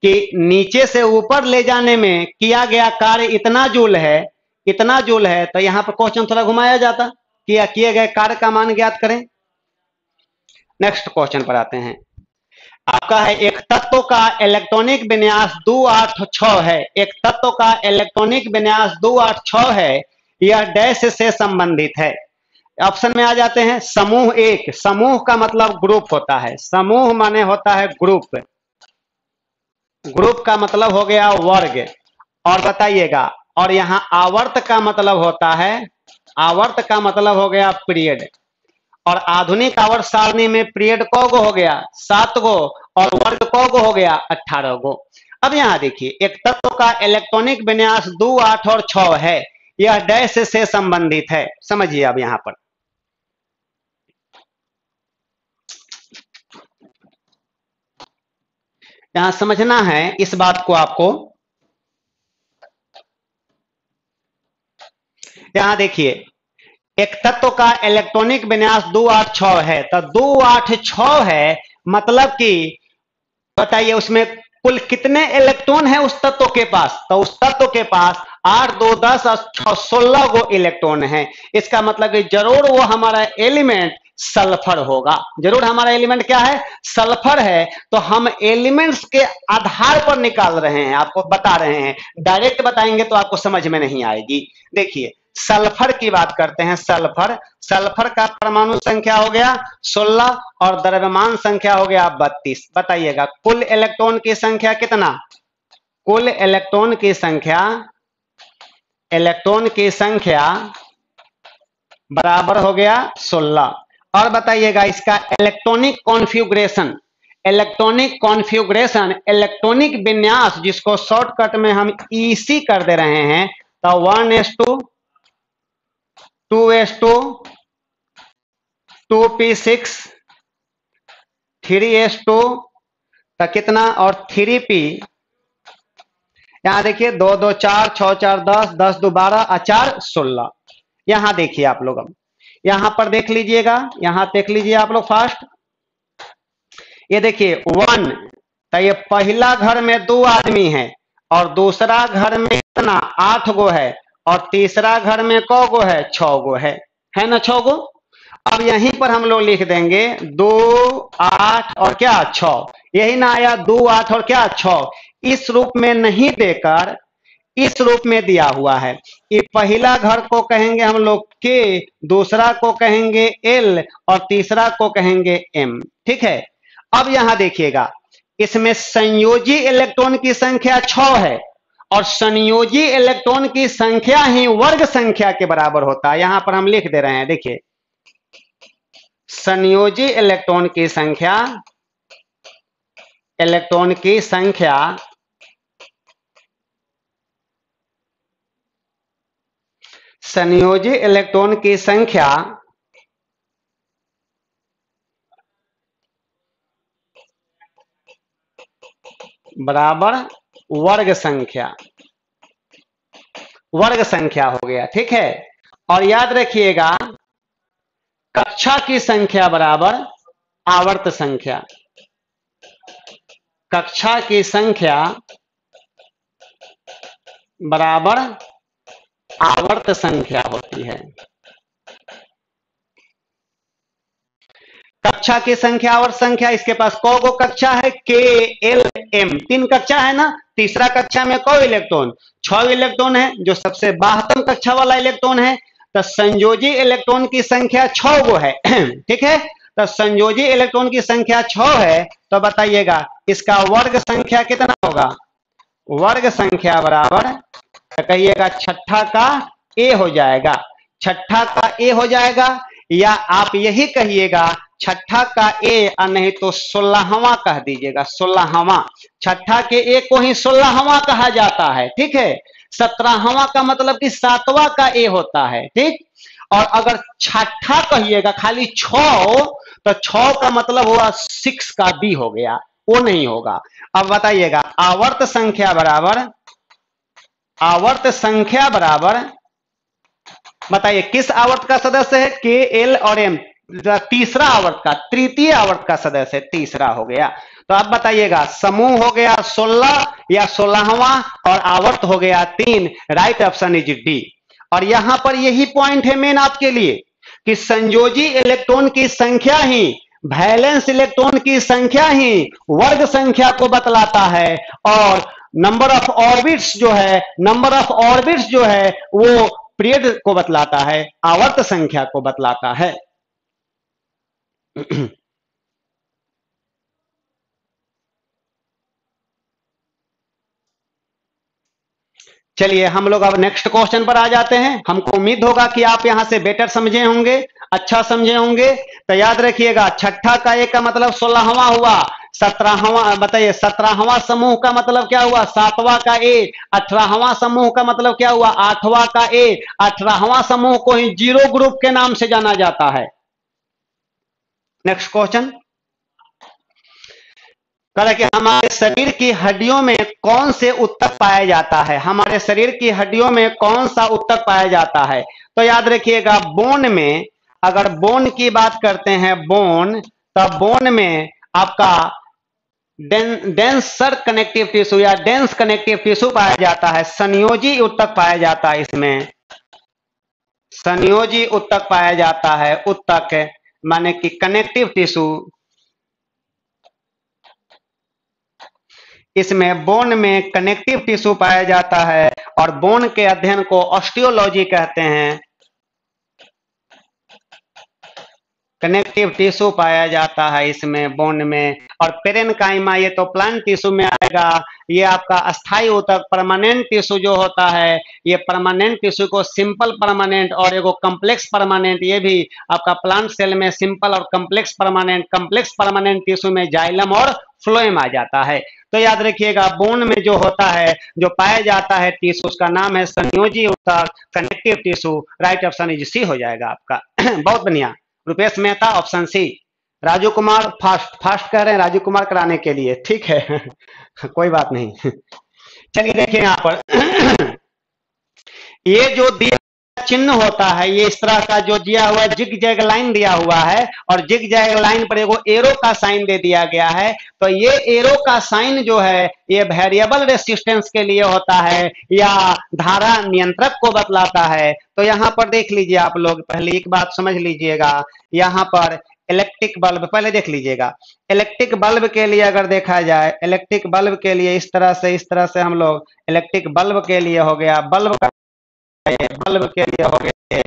कि नीचे से ऊपर ले जाने में किया गया कार्य इतना जूल है, इतना जूल है, तो यहां पर क्वेश्चन थोड़ा घुमाया जाता, किए गए कार्य का मान ज्ञात करें। नेक्स्ट क्वेश्चन पर आते हैं। आपका है एक तत्व का इलेक्ट्रॉनिक विन्यास 286 है, एक तत्व का इलेक्ट्रॉनिक विन्यास 286 है, यह डैश से संबंधित है। ऑप्शन में आ जाते हैं। समूह एक, समूह का मतलब ग्रुप होता है, समूह माने होता है ग्रुप, ग्रुप का मतलब हो गया वर्ग। और बताइएगा, और यहाँ आवर्त का मतलब होता है, आवर्त का मतलब हो गया पीरियड। और आधुनिक आवर्त सारणी में पीरियड को हो गया 7 गो और वर्ग को हो गया 18 गो। अब यहाँ देखिए एक तत्व का इलेक्ट्रॉनिक विन्यास 2, 8 और 6 है, यह डैश से संबंधित है। समझिए अब यहाँ पर यहां समझना है इस बात को आपको। यहां देखिए एक तत्व का इलेक्ट्रॉनिक विन्यास 286 है, तो 286 है, मतलब कि बताइए उसमें कुल कितने इलेक्ट्रॉन है उस तत्व के पास? तो उस तत्व के पास 8, 2, 10 और 6, 16 गो इलेक्ट्रॉन है। इसका मतलब कि जरूर वो हमारा एलिमेंट सल्फर होगा, जरूर हमारा एलिमेंट क्या है? सल्फर है। तो हम एलिमेंट्स के आधार पर निकाल रहे हैं, आपको बता रहे हैं, डायरेक्ट बताएंगे तो आपको समझ में नहीं आएगी। देखिए सल्फर की बात करते हैं। सल्फर, सल्फर का परमाणु संख्या हो गया 16 और द्रव्यमान संख्या हो गया 32। बताइएगा कुल इलेक्ट्रॉन की संख्या कितना? कुल इलेक्ट्रॉन की संख्या, इलेक्ट्रॉन की संख्या बराबर हो गया 16। और बताइएगा इसका electronic configuration, electronic configuration, electronic विन्यास, जिसको शॉर्टकट में हम ईसी कर दे रहे हैं, तो 1s2 2s2 2p6 3s2 तो कितना और 3p, यहां देखिए 2 2 4 6 4 10 10 2 12 और 4 16। यहां देखिए आप लोग, अब यहां पर देख लीजिएगा, यहां देख लीजिए आप लोग फास्ट, ये देखिए 1, तो ये पहला घर में 2 आदमी है और दूसरा घर में कितना 8 गो है और तीसरा घर में क गो है 6 गो है ना 6 गो। अब यहीं पर हम लोग लिख देंगे 2 8 और क्या 6, यही ना आया 2 8 और क्या 6, इस रूप में नहीं देकर इस रूप में दिया हुआ है। ये पहला घर को कहेंगे हम लोग के, दूसरा को कहेंगे एल और तीसरा को कहेंगे एम, ठीक है। अब यहां देखिएगा, इसमें संयोजी इलेक्ट्रॉन की संख्या 6 है और संयोजी इलेक्ट्रॉन की संख्या ही वर्ग संख्या के बराबर होता है। यहां पर हम लिख दे रहे हैं, देखिए संयोजी इलेक्ट्रॉन की संख्या, इलेक्ट्रॉन की संख्या संयोजी इलेक्ट्रॉन की संख्या बराबर वर्ग संख्या, वर्ग संख्या हो गया, ठीक है। और याद रखिएगा कक्षा की संख्या बराबर आवर्त संख्या, कक्षा की संख्या बराबर आवर्त संख्या होती है। कक्षा की संख्या आवर्त संख्या, इसके पास कौ गो कक्षा है, के एल एम, 3 कक्षा है ना। तीसरा कक्षा में कौ इलेक्ट्रॉन, 6 इलेक्ट्रॉन है, जो सबसे बाहतम कक्षा वाला इलेक्ट्रॉन है। तो संयोजी इलेक्ट्रॉन की संख्या 6 गो है, ठीक है। तो संयोजी इलेक्ट्रॉन की संख्या 6 है, तो बताइएगा इसका वर्ग संख्या कितना होगा, वर्ग संख्या बराबर, तो कहिएगा छठा का ए हो जाएगा, छठा का ए हो जाएगा, या आप यही कहिएगा छठा का ए और नहीं तो 16वां कह दीजिएगा, 16वां, छठा के ए को ही 16वां कहा जाता है, ठीक है। 17वां का मतलब कि 7वां का ए होता है, ठीक। और अगर छठा कहिएगा खाली 6, तो 6 का मतलब हुआ 6 का बी हो गया, वो नहीं होगा। अब बताइएगा आवर्त संख्या बराबर, आवर्त संख्या बराबर, बताइए किस आवर्त का सदस्य है, के एल और एम, तीसरा आवर्त का, तृतीय आवर्त का सदस्य है, तीसरा हो गया। तो अब बताइएगा समूह हो गया 16 या 16वां और आवर्त हो गया 3, राइट ऑप्शन इज डी। और यहां पर यही पॉइंट है मेन आपके लिए कि संयोजी इलेक्ट्रॉन की संख्या ही, वैलेंस इलेक्ट्रॉन की संख्या ही वर्ग संख्या को बतलाता है, और नंबर ऑफ ऑर्बिट्स जो है, नंबर ऑफ ऑर्बिट्स जो है वो पीरियड को बतलाता है, आवर्त संख्या को बतलाता है। चलिए हम लोग अब नेक्स्ट क्वेश्चन पर आ जाते हैं। हमको उम्मीद होगा कि आप यहां से बेटर समझे होंगे, अच्छा समझे होंगे। तो याद रखिएगा छठा का ए का मतलब 16वां हुआ, 17वां बताइए 17वां समूह का मतलब क्या हुआ, 7वां का ए, 18वां समूह का मतलब क्या हुआ, 8वां का ए, 18वां समूह को ही जीरो ग्रुप के नाम से जाना जाता है। नेक्स्ट क्वेश्चन कह कि हमारे शरीर की हड्डियों में कौन से ऊतक पाया जाता है, हमारे शरीर की हड्डियों में कौन सा ऊतक पाया जाता है। तो याद रखिएगा बोन में, अगर बोन की बात करते हैं बोन, तो बोन में आपका डेंसर कनेक्टिव टिश्यू या डेंस कनेक्टिव टिश्यू पाया जाता है, संयोजी ऊतक पाया जाता है, इसमें संयोजी ऊतक पाया जाता है। ऊतक माने कि कनेक्टिव टिश्यू, इसमें बोन में कनेक्टिव टिश्यू पाया जाता है और बोन के अध्ययन को ऑस्टियोलॉजी कहते हैं। कनेक्टिव टिश्यू पाया जाता है इसमें बोन में। और पेरेनकाइमा ये तो प्लांट टिश्यू में आएगा, ये आपका अस्थायी ऊतक परमानेंट टिश्यू जो होता है, ये परमानेंट टिश्यू को सिंपल परमानेंट और एगो कम्प्लेक्स परमानेंट, ये भी आपका प्लांट सेल में सिंपल और कम्प्लेक्स परमानेंट टिश्यू में जाइलम और फ्लोएम आ जाता है। तो याद रखिएगा, बोन में जो होता है, जो पाया जाता है टिश्यू, उसका नाम है संयोजी ऊतक, connective tissue. Right option is C हो जाएगा आपका। बहुत बढ़िया, Rupesh Mehta option C. Raju Kumar fast कह रहे हैं राजू कुमार कराने के लिए, ठीक है। कोई बात नहीं। चलिए देखिए यहाँ पर ये जो दिया चिन्ह होता है, ये इस तरह का जो दिया हुआ है, जिग जैग लाइन दिया हुआ है और जिग जैग लाइन पर एगो एरो का साइन दे दिया गया है। तो ये एरो का साइन जो है, ये वेरिएबल रेसिस्टेंस के लिए होता है या धारा नियंत्रक को बतलाता है। तो यहाँ पर देख लीजिए आप लोग, पहले एक बात समझ लीजिएगा, यहाँ पर इलेक्ट्रिक बल्ब पहले देख लीजिएगा। इलेक्ट्रिक बल्ब के लिए अगर देखा जाए, इलेक्ट्रिक बल्ब के लिए इस तरह से हम लोग इलेक्ट्रिक बल्ब के लिए हो गया, बल्ब के लिए हो गया,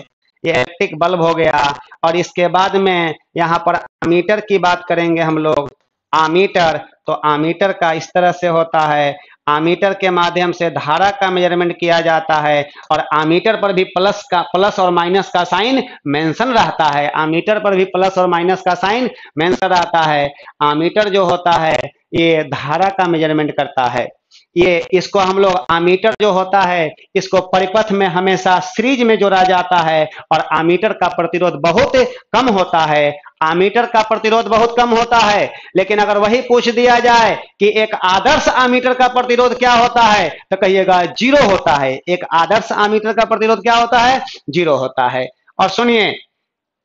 ये इलेक्ट्रिक बल्ब हो गया। और इसके बाद में यहाँ पर आमीटर की बात करेंगे हम लोग। आमीटर, तो आमीटर का इस तरह से होता है, आमीटर के माध्यम से धारा का मेजरमेंट किया जाता है और आमीटर पर भी प्लस और माइनस का साइन मेंशन रहता है। आमीटर पर भी प्लस और माइनस का साइन मेंशन रहता है। आमीटर जो होता है ये धारा का मेजरमेंट करता है। ये इसको हम लोग आमीटर जो होता है, इसको परिपथ में हमेशा सीरीज में जोड़ा जाता है और आमीटर का प्रतिरोध बहुत कम होता है। आमीटर का प्रतिरोध बहुत कम होता है, लेकिन अगर वही पूछ दिया जाए कि एक आदर्श आमीटर का प्रतिरोध क्या होता है, तो कहिएगा 0 होता है। एक आदर्श आमीटर का प्रतिरोध क्या होता है? 0 होता है। और सुनिए,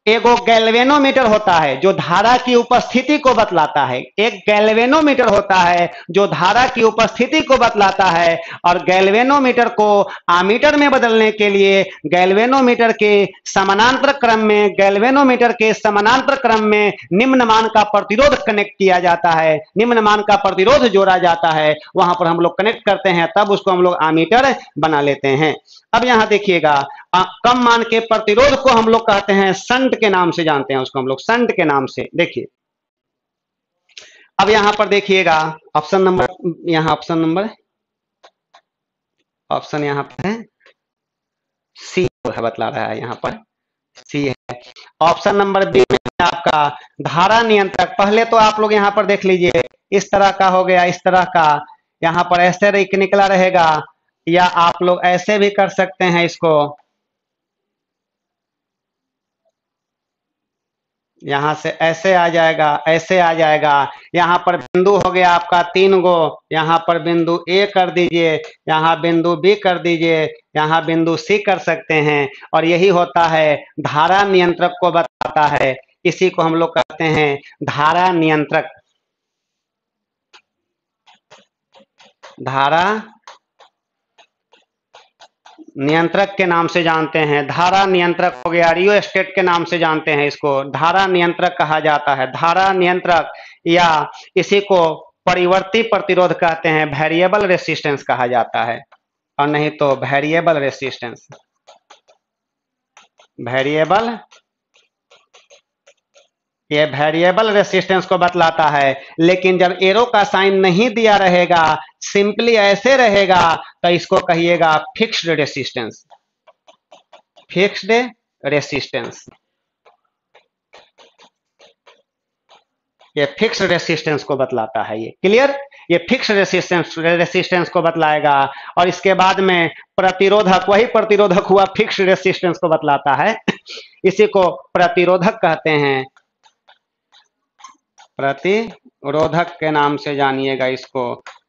एगो गैल्वेनोमीटर होता है जो धारा की उपस्थिति को बतलाता है। एक गैल्वेनोमीटर होता है जो धारा की उपस्थिति को बतलाता है और गैल्वेनोमीटर को आमीटर में बदलने के लिए गैल्वेनोमीटर के समानांतर क्रम में निम्न मान का प्रतिरोध कनेक्ट किया जाता है, निम्न मान का प्रतिरोध जोड़ा जाता है, वहां पर हम लोग कनेक्ट करते हैं, तब उसको हम लोग आमीटर बना लेते हैं। अब यहां देखिएगा, कम मान के प्रतिरोध को हम लोग कहते हैं शंट के नाम से जानते हैं, उसको हम लोग शंट के नाम से। देखिए अब यहां पर देखिएगा, ऑप्शन नंबर यहां पर है सी है, बतला रहा है यहां पर सी है। ऑप्शन नंबर बी में आपका धारा नियंत्रक। पहले तो आप लोग यहां पर देख लीजिए, इस तरह का हो गया, इस तरह का यहां पर ऐसे निकला रहेगा, या आप लोग ऐसे भी कर सकते हैं इसको, यहां से ऐसे आ जाएगा, ऐसे आ जाएगा। यहां पर बिंदु हो गया आपका 3 गो, यहां पर बिंदु ए कर दीजिए, यहां बिंदु बी कर दीजिए, यहां बिंदु सी कर सकते हैं। और यही होता है धारा नियंत्रक को बताता है। इसी को हम लोग कहते हैं धारा नियंत्रक। धारा नियंत्रक के नाम से जानते हैं। धारा नियंत्रक हो गया, रियोस्टेट के नाम से जानते हैं इसको, धारा नियंत्रक कहा जाता है। धारा नियंत्रक या इसी को परिवर्ती प्रतिरोध कहते हैं, वेरिएबल रेसिस्टेंस कहा जाता है, और नहीं तो वेरिएबल रेसिस्टेंस। ये वेरिएबल रेसिस्टेंस को बतलाता है। लेकिन जब एरो का साइन नहीं दिया रहेगा, सिंपली ऐसे रहेगा, तो इसको कहिएगा फिक्स्ड रेसिस्टेंस। फिक्स्ड रेसिस्टेंस, ये फिक्स रेसिस्टेंस को बतलाता है। ये क्लियर, ये फिक्स रेसिस्टेंस को बतलाएगा। और इसके बाद में प्रतिरोधक, वही प्रतिरोधक हुआ, फिक्स रेसिस्टेंस को बतलाता है। इसी को प्रतिरोधक कहते हैं, प्रतिरोधक के नाम से जानिएगा इसको,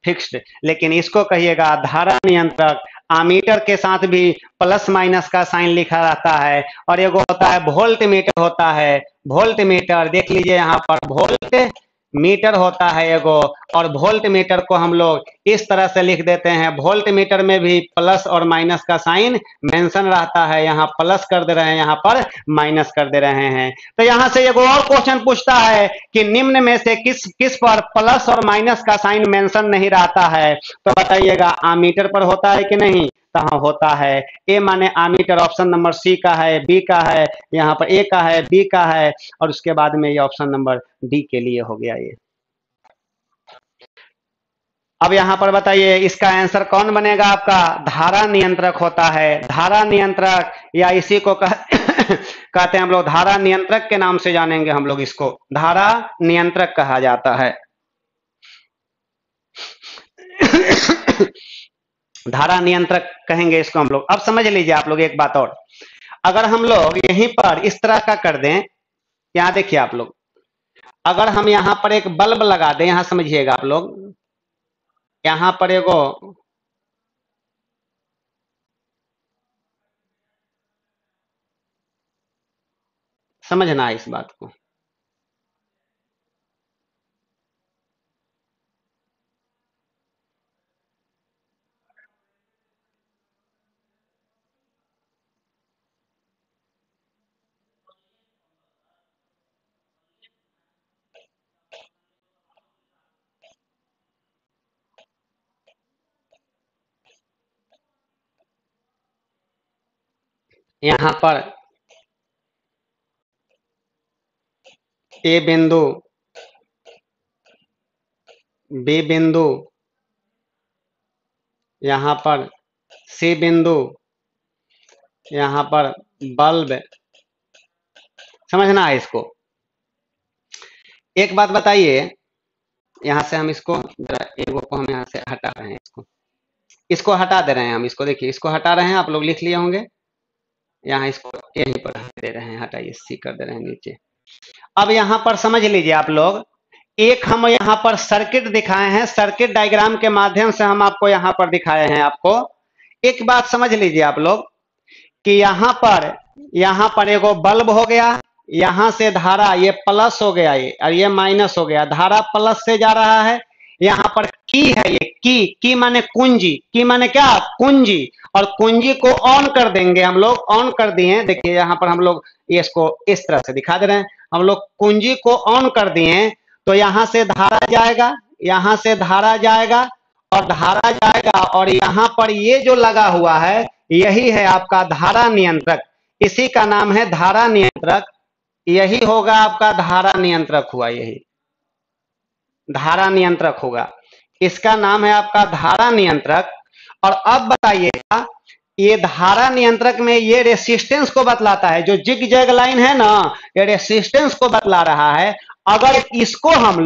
फिक्स्ड। लेकिन इसको कहिएगा धारा नियंत्रक। आमीटर के साथ भी प्लस माइनस का साइन लिखा रहता है। और एगो होता है वोल्ट मीटर होता है, वोल्ट मीटर देख लीजिए, यहाँ पर वोल्ट मीटर होता है एगो, और वोल्ट मीटर को हम लोग इस तरह से लिख देते हैं। वोल्ट मीटर में भी प्लस और माइनस का साइन मेंशन रहता है, यहाँ प्लस कर दे रहे हैं, यहाँ पर माइनस कर दे रहे हैं। तो यहाँ से एगो और क्वेश्चन पूछता है कि निम्न में से किस पर प्लस और माइनस का साइन मेंशन नहीं रहता है, तो बताइएगा आमीटर पर होता है कि नहीं? तो हाँ, होता है। ए माने आमीटर, ऑप्शन नंबर सी का है, बी का है, यहाँ पर ए का है, बी का है, और उसके बाद में ये ऑप्शन नंबर डी के लिए हो गया। ये अब यहां पर बताइए इसका आंसर कौन बनेगा आपका? धारा नियंत्रक होता है। धारा नियंत्रक, या इसी को कहते हैं हम लोग धारा नियंत्रक के नाम से जानेंगे हम लोग इसको, धारा नियंत्रक कहा जाता है। धारा नियंत्रक कहेंगे इसको हम लोग। अब समझ लीजिए आप लोग एक बात और, अगर हम लोग यहीं पर इस तरह का कर दें, यहां देखिए आप लोग, अगर हम यहां पर एक बल्ब लगा दें, यहां समझिएगा आप लोग, यहां पर एगो समझना है इस बात को, यहां पर ए बिंदु, बी बिंदु, यहां पर सी बिंदु, यहां पर बल्ब, समझना है इसको। एक बात बताइए, यहां से हम इसको एगो को हम यहां से हटा रहे हैं, इसको हटा दे रहे हैं हम, इसको देखिए, इसको हटा रहे हैं, आप लोग लिख लिए होंगे, यहाँ इसको यहीं पर दे रहे हैं, हटाइए, सी कर दे रहे हैं नीचे। अब यहां पर समझ लीजिए आप लोग, एक हम यहां पर सर्किट दिखाए हैं, सर्किट डायग्राम के माध्यम से हम आपको यहां पर दिखाए हैं। आपको एक बात समझ लीजिए आप लोग कि यहां पर एगो बल्ब हो गया, यहां से धारा ये प्लस हो गया, ये और ये माइनस हो गया, धारा प्लस से जा रहा है। यहाँ पर की है, ये की माने कुंजी, की माने क्या? कुंजी। और कुंजी को ऑन कर देंगे हम लोग, ऑन कर दिए, देखिए यहाँ पर हम लोग ये इसको इस तरह से दिखा दे रहे हैं, हम लोग कुंजी को ऑन कर दिए, तो यहां से धारा जाएगा, यहां से धारा जाएगा और धारा जाएगा, और यहां पर ये जो लगा हुआ है यही है आपका धारा नियंत्रक, इसी का नाम है धारा नियंत्रक। यही होगा आपका धारा नियंत्रक, हुआ यही धारा नियंत्रक होगा, इसका नाम है आपका धारा नियंत्रक। और अब बताइएगा, ये धारा नियंत्रक में ये रेसिस्टेंस को बतलाता है, जो जिग जैग लाइन है ना, ये रेसिस्टेंस को बतला रहा है। अगर इसको हम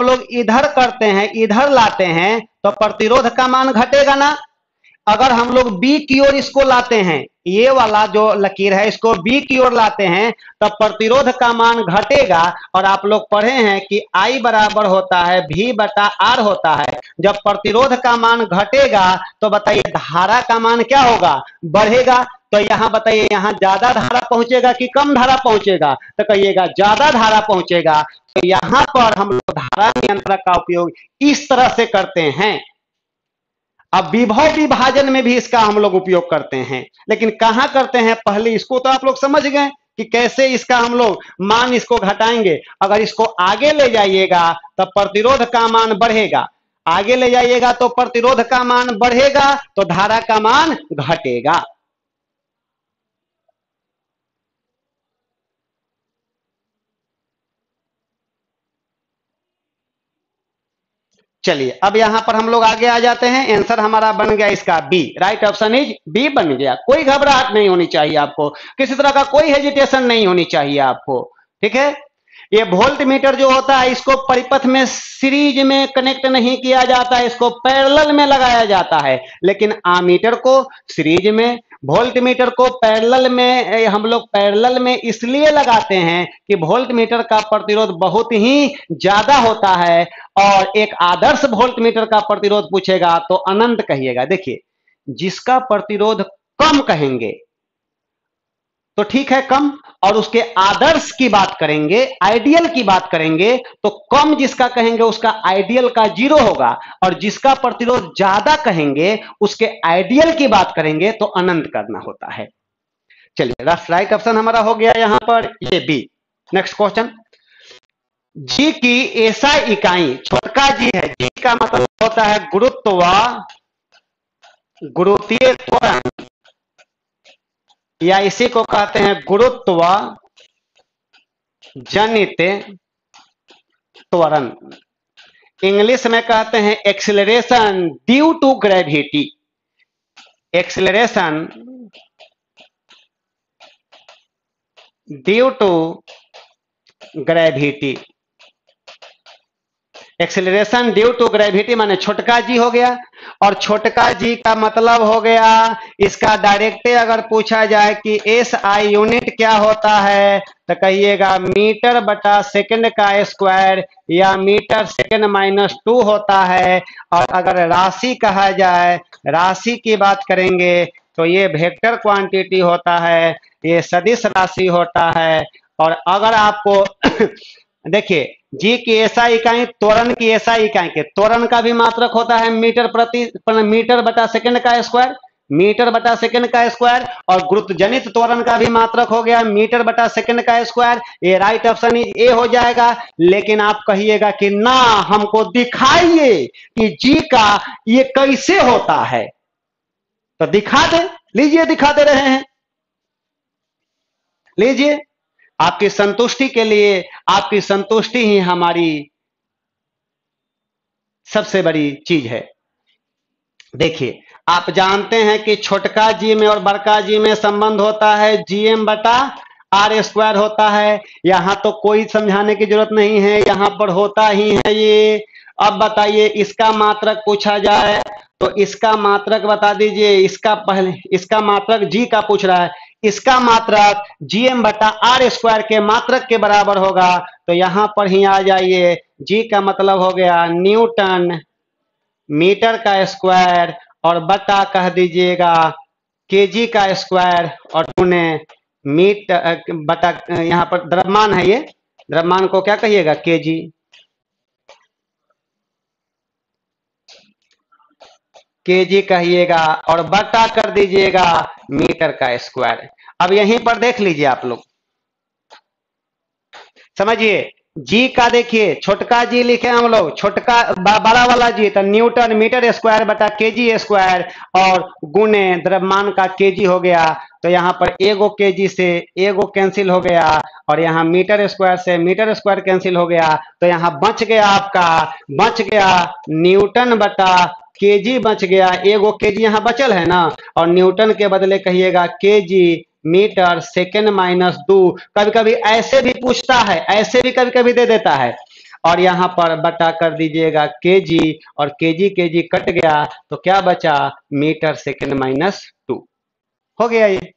लोग इधर करते हैं, इधर लाते हैं, तो प्रतिरोध का मान घटेगा ना। अगर हम लोग बी की ओर इसको लाते हैं, ये वाला जो लकीर है इसको बी की ओर लाते हैं, तब प्रतिरोध का मान घटेगा। और आप लोग पढ़े हैं कि I बराबर होता है V बटा R होता है। जब प्रतिरोध का मान घटेगा तो बताइए धारा का मान क्या होगा? बढ़ेगा। तो यहाँ बताइए, यहाँ ज्यादा धारा पहुंचेगा कि कम धारा पहुंचेगा? तो कहिएगा ज्यादा धारा पहुंचेगा। तो यहाँ पर हम लोग धारा नियंत्रक का उपयोग इस तरह से करते हैं। अब विभव विभाजन में भी इसका हम लोग उपयोग करते हैं, लेकिन कहां करते हैं, पहले इसको तो आप लोग समझ गए कि कैसे इसका हम लोग मान इसको घटाएंगे। अगर इसको आगे ले जाइएगा तो प्रतिरोध का मान बढ़ेगा, आगे ले जाइएगा तो प्रतिरोध का मान बढ़ेगा, तो धारा का मान घटेगा। चलिए अब यहां पर हम लोग आगे आ जाते हैं। आंसर हमारा बन गया इसका B, right option is B बन गया। कोई घबराहट नहीं होनी चाहिए आपको, किसी तरह का कोई हेजिटेशन नहीं होनी चाहिए आपको, ठीक है। ये वोल्ट मीटर जो होता है इसको परिपथ में सीरीज में कनेक्ट नहीं किया जाता है, इसको पैरेलल में लगाया जाता है। लेकिन आमीटर को सीरीज में, वोल्ट मीटर को पैरेलल में, हम लोग पैरेलल में इसलिए लगाते हैं कि वोल्ट मीटर का प्रतिरोध बहुत ही ज्यादा होता है। और एक आदर्श वोल्ट मीटर का प्रतिरोध पूछेगा तो अनंत कहिएगा। देखिए, जिसका प्रतिरोध कम कहेंगे तो ठीक है कम, और उसके आदर्श की बात करेंगे, आइडियल की बात करेंगे, तो कम जिसका कहेंगे उसका आइडियल का 0 होगा, और जिसका प्रतिरोध ज्यादा कहेंगे उसके आइडियल की बात करेंगे तो अनंत करना होता है। चलिए राइट ऑप्शन हमारा हो गया यहां पर ये बी। नेक्स्ट क्वेश्चन, जी की ऐसा इकाई, छोटका जी है, जी का मतलब होता है गुरुत्वीय त्वरण, या इसी को कहते हैं गुरुत्व जनित त्वरण। इंग्लिश में कहते हैं acceleration due to gravity. Acceleration due to gravity. Acceleration due to gravity माने छोटका जी हो गया, और छोटका जी का मतलब हो गया, इसका डायरेक्ट अगर पूछा जाए कि एस आई यूनिट क्या होता है तो कहिएगा मीटर बटा सेकंड का स्क्वायर या मीटर सेकंड माइनस 2 होता है। और अगर राशि कहा जाए, राशि की बात करेंगे तो ये वेक्टर क्वांटिटी होता है, ये सदिश राशि होता है। और अगर आपको देखिए जी की एसआई इकाई, त्वरण की एसआई इकाई के त्वरण का भी मात्रक होता है मीटर बटा सेकंड का स्क्वायर, मीटर बटा सेकंड का स्क्वायर। और गुरुत्व जनित त्वरण का भी मात्रक हो गया मीटर बटा सेकंड का स्क्वायर। ये राइट ऑप्शन ए हो जाएगा। लेकिन आप कहिएगा कि ना, हमको दिखाइए कि जी का ये कैसे होता है, तो दिखा दे, लीजिए दिखा दे रहे हैं, लीजिए। आपकी संतुष्टि के लिए, आपकी संतुष्टि ही हमारी सबसे बड़ी चीज है। देखिए, आप जानते हैं कि छोटका जी में और बड़का जी में संबंध होता है जीएम बटा आर स्क्वायर होता है। यहां तो कोई समझाने की जरूरत नहीं है, यहां पर होता ही है ये। अब बताइए इसका मात्रक पूछा जाए तो इसका मात्रक बता दीजिए। इसका पहले, इसका मात्रक जी का पूछ रहा है, इसका मात्रक जीएम बटा आर स्क्वायर के मात्रक के बराबर होगा। तो यहां पर ही आ जाइए, जी का मतलब हो गया न्यूटन मीटर का स्क्वायर, और बटा कह दीजिएगा केजी का स्क्वायर, और पुणे मीटर बटा, यहां पर द्रव्यमान है, ये द्रव्यमान को क्या कहिएगा केजी। केजी कहिएगा और बटा कर दीजिएगा मीटर का स्क्वायर। अब यहीं पर देख लीजिए आप लोग, समझिए। जी का देखिए, छोटका जी लिखे हम लोग, छोटका बड़ा वाला जी तो न्यूटन मीटर स्क्वायर बटा केजी स्क्वायर, और गुणे द्रव्यमान का केजी हो गया। तो यहाँ पर एगो केजी से एगो कैंसिल हो गया, और यहाँ मीटर स्क्वायर से मीटर स्क्वायर कैंसिल हो गया। तो यहाँ बच गया आपका, बच गया न्यूटन बटा केजी बच गया, एगो केजी यहाँ बचल है ना, और न्यूटन के बदले कहिएगा केजी मीटर सेकेंड माइनस 2। कभी कभी ऐसे भी पूछता है, ऐसे भी कभी कभी दे देता है। और यहां पर बटा कर दीजिएगा केजी, और केजी केजी कट गया तो क्या बचा, मीटर सेकेंड माइनस 2 हो गया ये।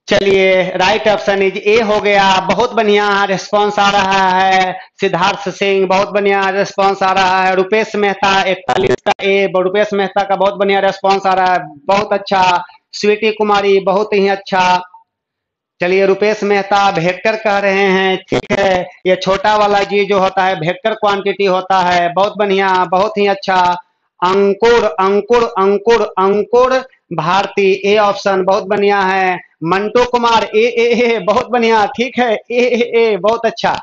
चलिए, राइट ऑप्शन इज ए हो गया। बहुत बढ़िया रिस्पांस आ रहा है। सिद्धार्थ सिंह, बहुत बढ़िया रिस्पांस आ रहा है। रुपेश मेहता 41 का ए, रुपेश मेहता का बहुत बढ़िया रिस्पांस आ रहा है, बहुत अच्छा। स्वीटी कुमारी, बहुत ही अच्छा। चलिए, रुपेश मेहता वेक्टर कह रहे हैं, ठीक है। ये छोटा वाला जी जो होता है वेक्टर क्वांटिटी होता है, बहुत बढ़िया, बहुत ही अच्छा। अंकुर अंकुर अंकुर अंकुर भारती, ए ऑप्शन बहुत बढ़िया है। मंटू कुमार ए ए ए, बहुत बढ़िया, ठीक है, ए ए ए, बहुत अच्छा।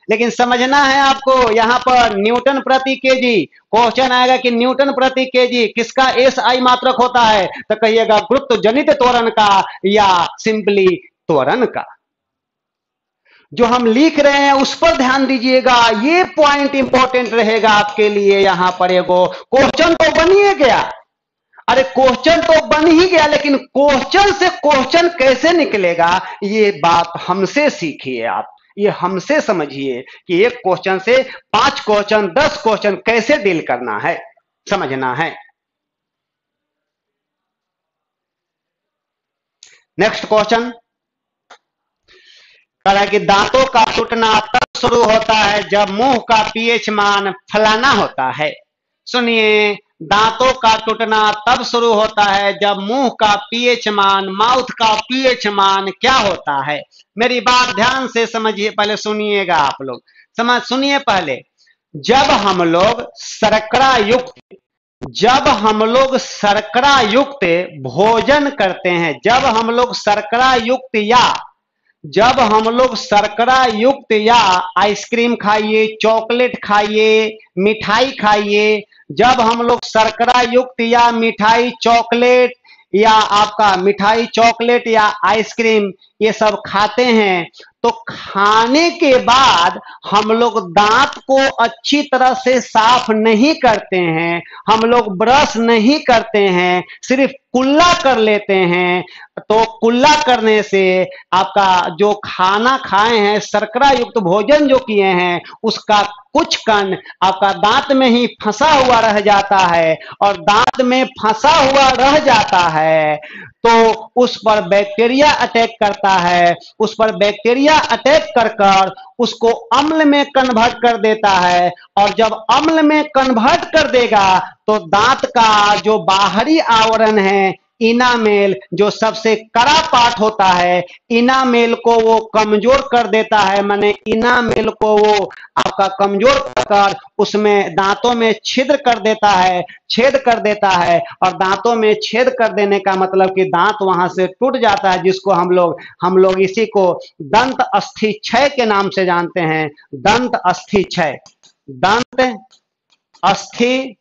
लेकिन समझना है आपको, यहाँ पर न्यूटन प्रति केजी क्वेश्चन आएगा कि न्यूटन प्रति केजी किसका एस आई मात्रक होता है, तो कहिएगा गुरुत्व जनित त्वरण का या सिंपली त्वरण का। जो हम लिख रहे हैं उस पर ध्यान दीजिएगा, ये पॉइंट इंपॉर्टेंट रहेगा आपके लिए। यहां पर एगो क्वेश्चन तो बन ही गया, अरे क्वेश्चन तो बन ही गया, लेकिन क्वेश्चन से क्वेश्चन कैसे निकलेगा ये बात हमसे सीखिए आप, ये हमसे समझिए कि एक क्वेश्चन से 5 क्वेश्चन 10 क्वेश्चन कैसे डील करना है, समझना है। नेक्स्ट क्वेश्चन कह रहा है कि दांतों का टूटना तब शुरू होता है जब मुंह का पीएच मान फलाना होता है। सुनिए, दांतों का टूटना तब शुरू होता है जब मुंह का पीएच मान, माउथ का पीएच मान क्या होता है। मेरी बात ध्यान से समझिए, पहले सुनिएगा आप लोग, समझ सुनिए पहले। जब हम लोग शर्करा युक्त, जब हम लोग शर्करा युक्त भोजन करते हैं, जब हम लोग शर्करा युक्त या जब हम लोग शर्करा युक्त या आइसक्रीम खाइए, चॉकलेट खाइए, मिठाई खाइए, जब हम लोग शर्करा युक्त या मिठाई, चॉकलेट या आपका मिठाई, चॉकलेट या आइसक्रीम ये सब खाते हैं, तो खाने के बाद हम लोग दांत को अच्छी तरह से साफ नहीं करते हैं, हम लोग ब्रश नहीं करते हैं, सिर्फ कुल्ला कर लेते हैं। तो कुल्ला करने से आपका जो खाना खाए हैं, शर्करा युक्त भोजन जो किए हैं, उसका कुछ कण आपका दांत में ही फंसा हुआ रह जाता है, और दांत में फंसा हुआ रह जाता है तो उस पर बैक्टीरिया अटैक करता है, उस पर बैक्टीरिया अटैक कर कर उसको अम्ल में कन्वर्ट कर देता है, और जब अम्ल में कन्वर्ट कर देगा तो दांत का जो बाहरी आवरण है, इनामेल, जो सबसे कड़ा पार्ट होता है, इनामेल को वो कमजोर कर देता है। माने इनामेल को वो आपका कमजोर कर उसमें दांतों में छिद्र कर देता है, छेद कर देता है। और दांतों में छेद कर देने का मतलब कि दांत वहां से टूट जाता है, जिसको हम लोग इसी को दंत अस्थि क्षय के नाम से जानते हैं। दंत अस्थि क्षय, दंत अस्थि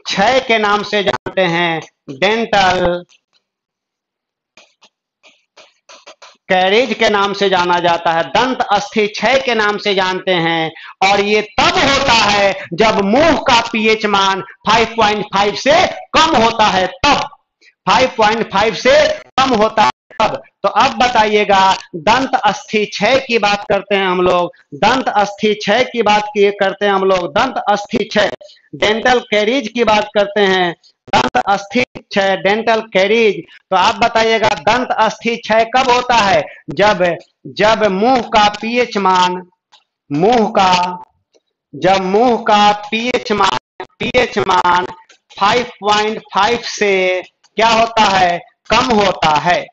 क्षय के नाम से जानते हैं, डेंटल कैरिज के नाम से जाना जाता है, दंत अस्थि क्षय के नाम से जानते हैं। और ये तब होता है जब मुंह का पीएच मान 5.5 से कम होता है, तब 5.5 से कम होता है तब। तो अब बताइएगा, दंत अस्थि क्षय की बात करते हैं हम लोग, दंत अस्थि क्षय की बात करते हैं हम लोग, दंत अस्थि क्षय, डेंटल कैरिज की बात करते हैं, दंत अस्थि क्षय, डेंटल कैरिज। तो आप बताइएगा दंत अस्थि क्षय कब होता है? जब मुंह का पीएच मान, मुंह का जब मुंह का पीएच मान 5.5 से क्या होता है? कम होता है,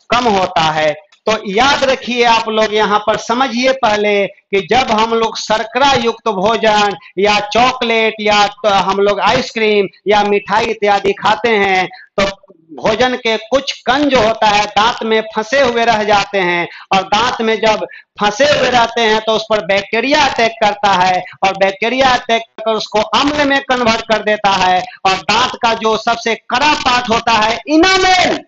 कम होता है। तो याद रखिए आप लोग, यहां पर समझिए पहले कि जब हम लोग शर्करा युक्त भोजन या चॉकलेट या तो हम लोग आइसक्रीम या मिठाई इत्यादि खाते हैं, तो भोजन के कुछ कण जो होता है दांत में फंसे हुए रह जाते हैं, और दांत में जब फंसे हुए रहते हैं तो उस पर बैक्टीरिया अटैक करता है, और बैक्टीरिया अटैक कर उसको अम्ल में कन्वर्ट कर देता है। और दांत का जो सबसे कड़ा पार्ट होता है इनामेल,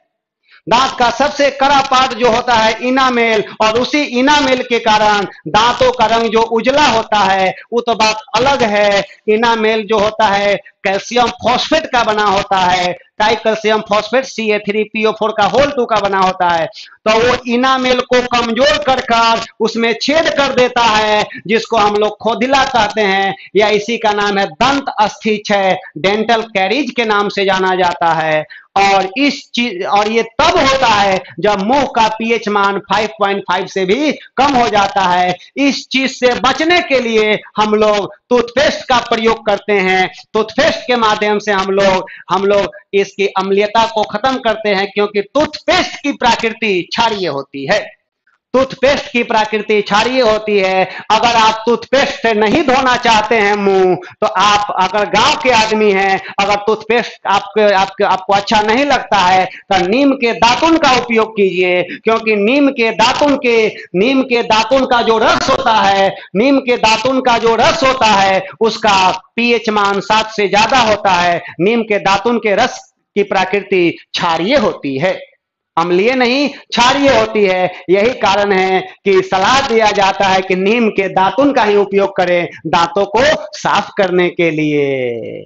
दांत का सबसे कड़ा पार्ट जो होता है इनामेल, और उसी इनामेल के कारण दांतों का रंग जो उजला होता है वो तो बात अलग है। इनामेल जो होता है कैल्शियम फॉस्फेट का बना होता है, टाई कैल्शियम फॉस्फेट CA3PO4 का होल 2 का बना होता है। तो वो इनामेल को कमजोर कर कर उसमें छेद कर देता है, जिसको हम लोग खोदिला कहते हैं, या इसी का नाम है दंत अस्थि क्षय, डेंटल कैरिज के नाम से जाना जाता है। और ये तब होता है जब मुंह का पीएच मान 5.5 से भी कम हो जाता है। इस चीज से बचने के लिए हम लोग टूथपेस्ट का प्रयोग करते हैं, टूथपेस्ट के माध्यम से हम लोग इसकी अम्लीयता को खत्म करते हैं, क्योंकि टूथपेस्ट की प्रकृति क्षारीय होती है, टूथपेस्ट की प्रकृति क्षारीय होती है। अगर आप टूथपेस्ट से नहीं धोना चाहते हैं मुंह, तो आप अगर गांव के आदमी हैं, अगर टूथपेस्ट आपको अच्छा नहीं लगता है, तो नीम के दातुन का उपयोग कीजिए, क्योंकि नीम के दातुन का जो रस होता है, नीम के दातुन का जो रस होता है उसका पीएच मान 7 से ज्यादा होता है। नीम के दातुन के रस की प्रकृति क्षारीय होती है, अम्लीय नहीं क्षारीय होती है। यही कारण है कि सलाह दिया जाता है कि नीम के दातुन का ही उपयोग करें दांतों को साफ करने के लिए।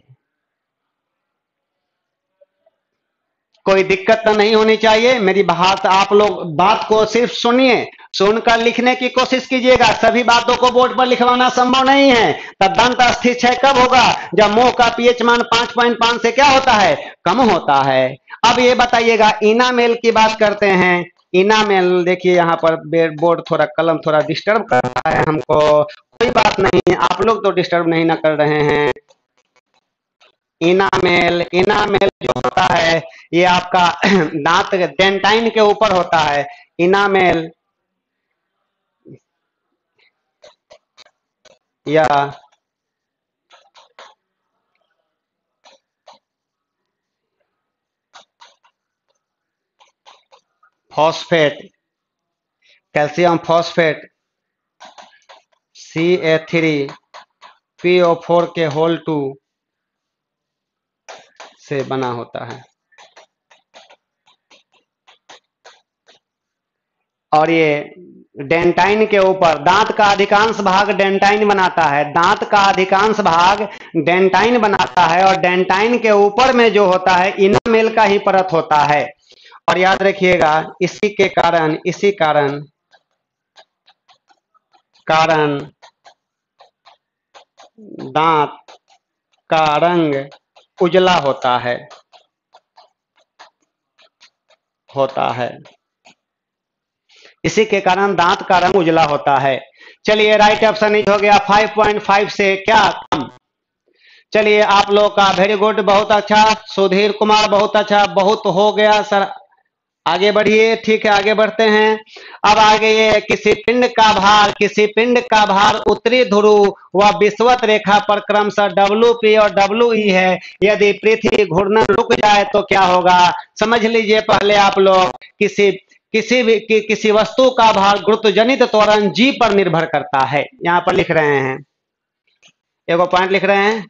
कोई दिक्कत तो नहीं होनी चाहिए। मेरी बात, आप लोग बात को सिर्फ सुनिए, सुनकर लिखने की कोशिश कीजिएगा। सभी बातों को बोर्ड पर लिखवाना संभव नहीं है। तब दंत अस्थि क्षय कब होगा? जब मुंह का पीएच मान 5.5 से क्या होता है? कम होता है। अब ये बताइएगा, इनामेल की बात करते हैं। इनामेल देखिए, यहाँ पर बोर्ड थोड़ा, कलम थोड़ा डिस्टर्ब कर रहा है हमको। कोई बात नहीं, आप लोग तो डिस्टर्ब नहीं ना कर रहे हैं। इनामेल जो होता है ये आपका दांत डेंटाइन के ऊपर होता है। इनामेल या फॉस्फेट, कैल्शियम फॉस्फेट CA3PO4 के होल 2 से बना होता है। और ये डेंटाइन के ऊपर, दांत का अधिकांश भाग डेंटाइन बनाता है, दांत का अधिकांश भाग डेंटाइन बनाता है, और डेंटाइन के ऊपर में जो होता है इनामेल का ही परत होता है। और याद रखिएगा इसी के कारण, इसी कारण दांत का रंग उजला होता है इसी के कारण दांत का रंग उजला होता है। चलिए राइट ऑप्शन इज हो गया 5.5 से क्या कम। चलिए आप लोग का वेरी गुड, बहुत अच्छा। सुधीर कुमार बहुत अच्छा, बहुत हो गया सर, आगे बढ़िए। ठीक है आगे बढ़ते हैं। अब आगे ये किसी पिंड का भार उत्तरी ध्रुव व विषुवत रेखा पर क्रमशः WP और WE है। यदि पृथ्वी घूर्णन रुक जाए तो क्या होगा? समझ लीजिए पहले आप लोग, किसी वस्तु का भार गुरुत्वजनित त्वरण G पर निर्भर करता है। यहाँ पर लिख रहे हैं, एगो पॉइंट लिख रहे हैं,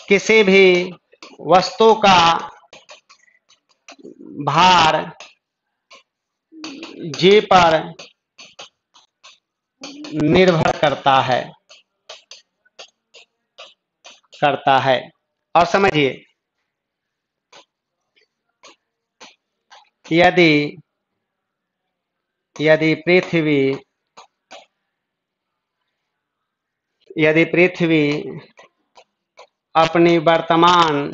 किसी भी वस्तु का भार G पर निर्भर करता है। और समझिए, यदि पृथ्वी अपनी वर्तमान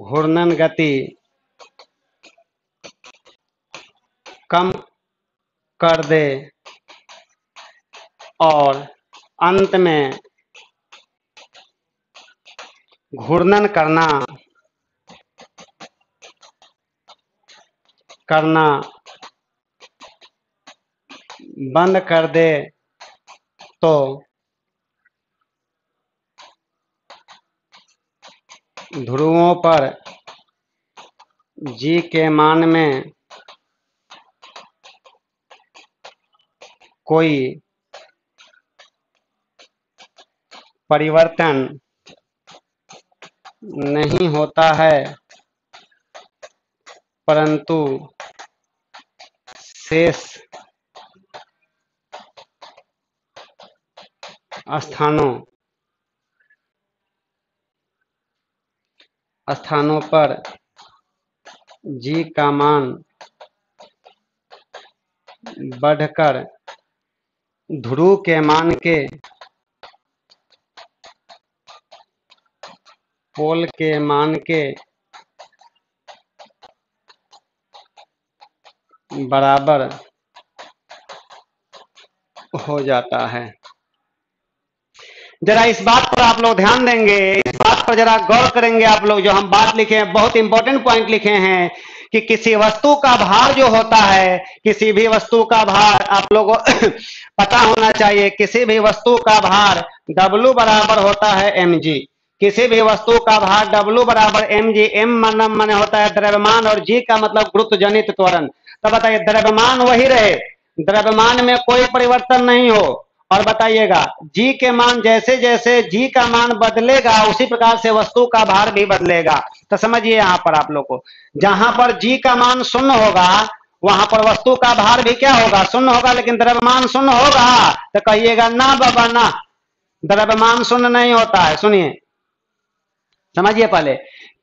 घूर्णन गति कम कर दे और अंत में घूर्णन करना बंद कर दे तो ध्रुवों पर G के मान में कोई परिवर्तन नहीं होता है, परंतु शेष स्थानों पर G का मान बढ़कर ध्रुव के मान के पोल के मान के बराबर हो जाता है। जरा इस बात पर आप लोग ध्यान देंगे, इस बात पर जरा गौर करेंगे आप लोग। जो हम बात लिखे हैं, बहुत इंपॉर्टेंट पॉइंट लिखे हैं कि किसी वस्तु का भार जो होता है, किसी भी वस्तु का भार आप लोगों पता होना चाहिए, किसी भी वस्तु का भार W बराबर होता है mg। किसी भी वस्तु का भार W बराबर mg। m माने होता है द्रव्यमान और G का मतलब गुरुत्वजनित त्वरण। तो बताइए द्रव्यमान वही रहे, द्रव्यमान में कोई परिवर्तन नहीं हो। और बताइएगा G के मान जैसे जैसे G का मान बदलेगा उसी प्रकार से वस्तु का भार भी बदलेगा। तो समझिए यहाँ पर आप लोग को, जहां पर G का मान 0 होगा वहां पर वस्तु का भार भी क्या होगा? 0 होगा। लेकिन द्रव्यमान 0 होगा तो कहिएगा ना बाबा ना, द्रव्यमान 0 नहीं होता है। सुनिए समझिए, पहले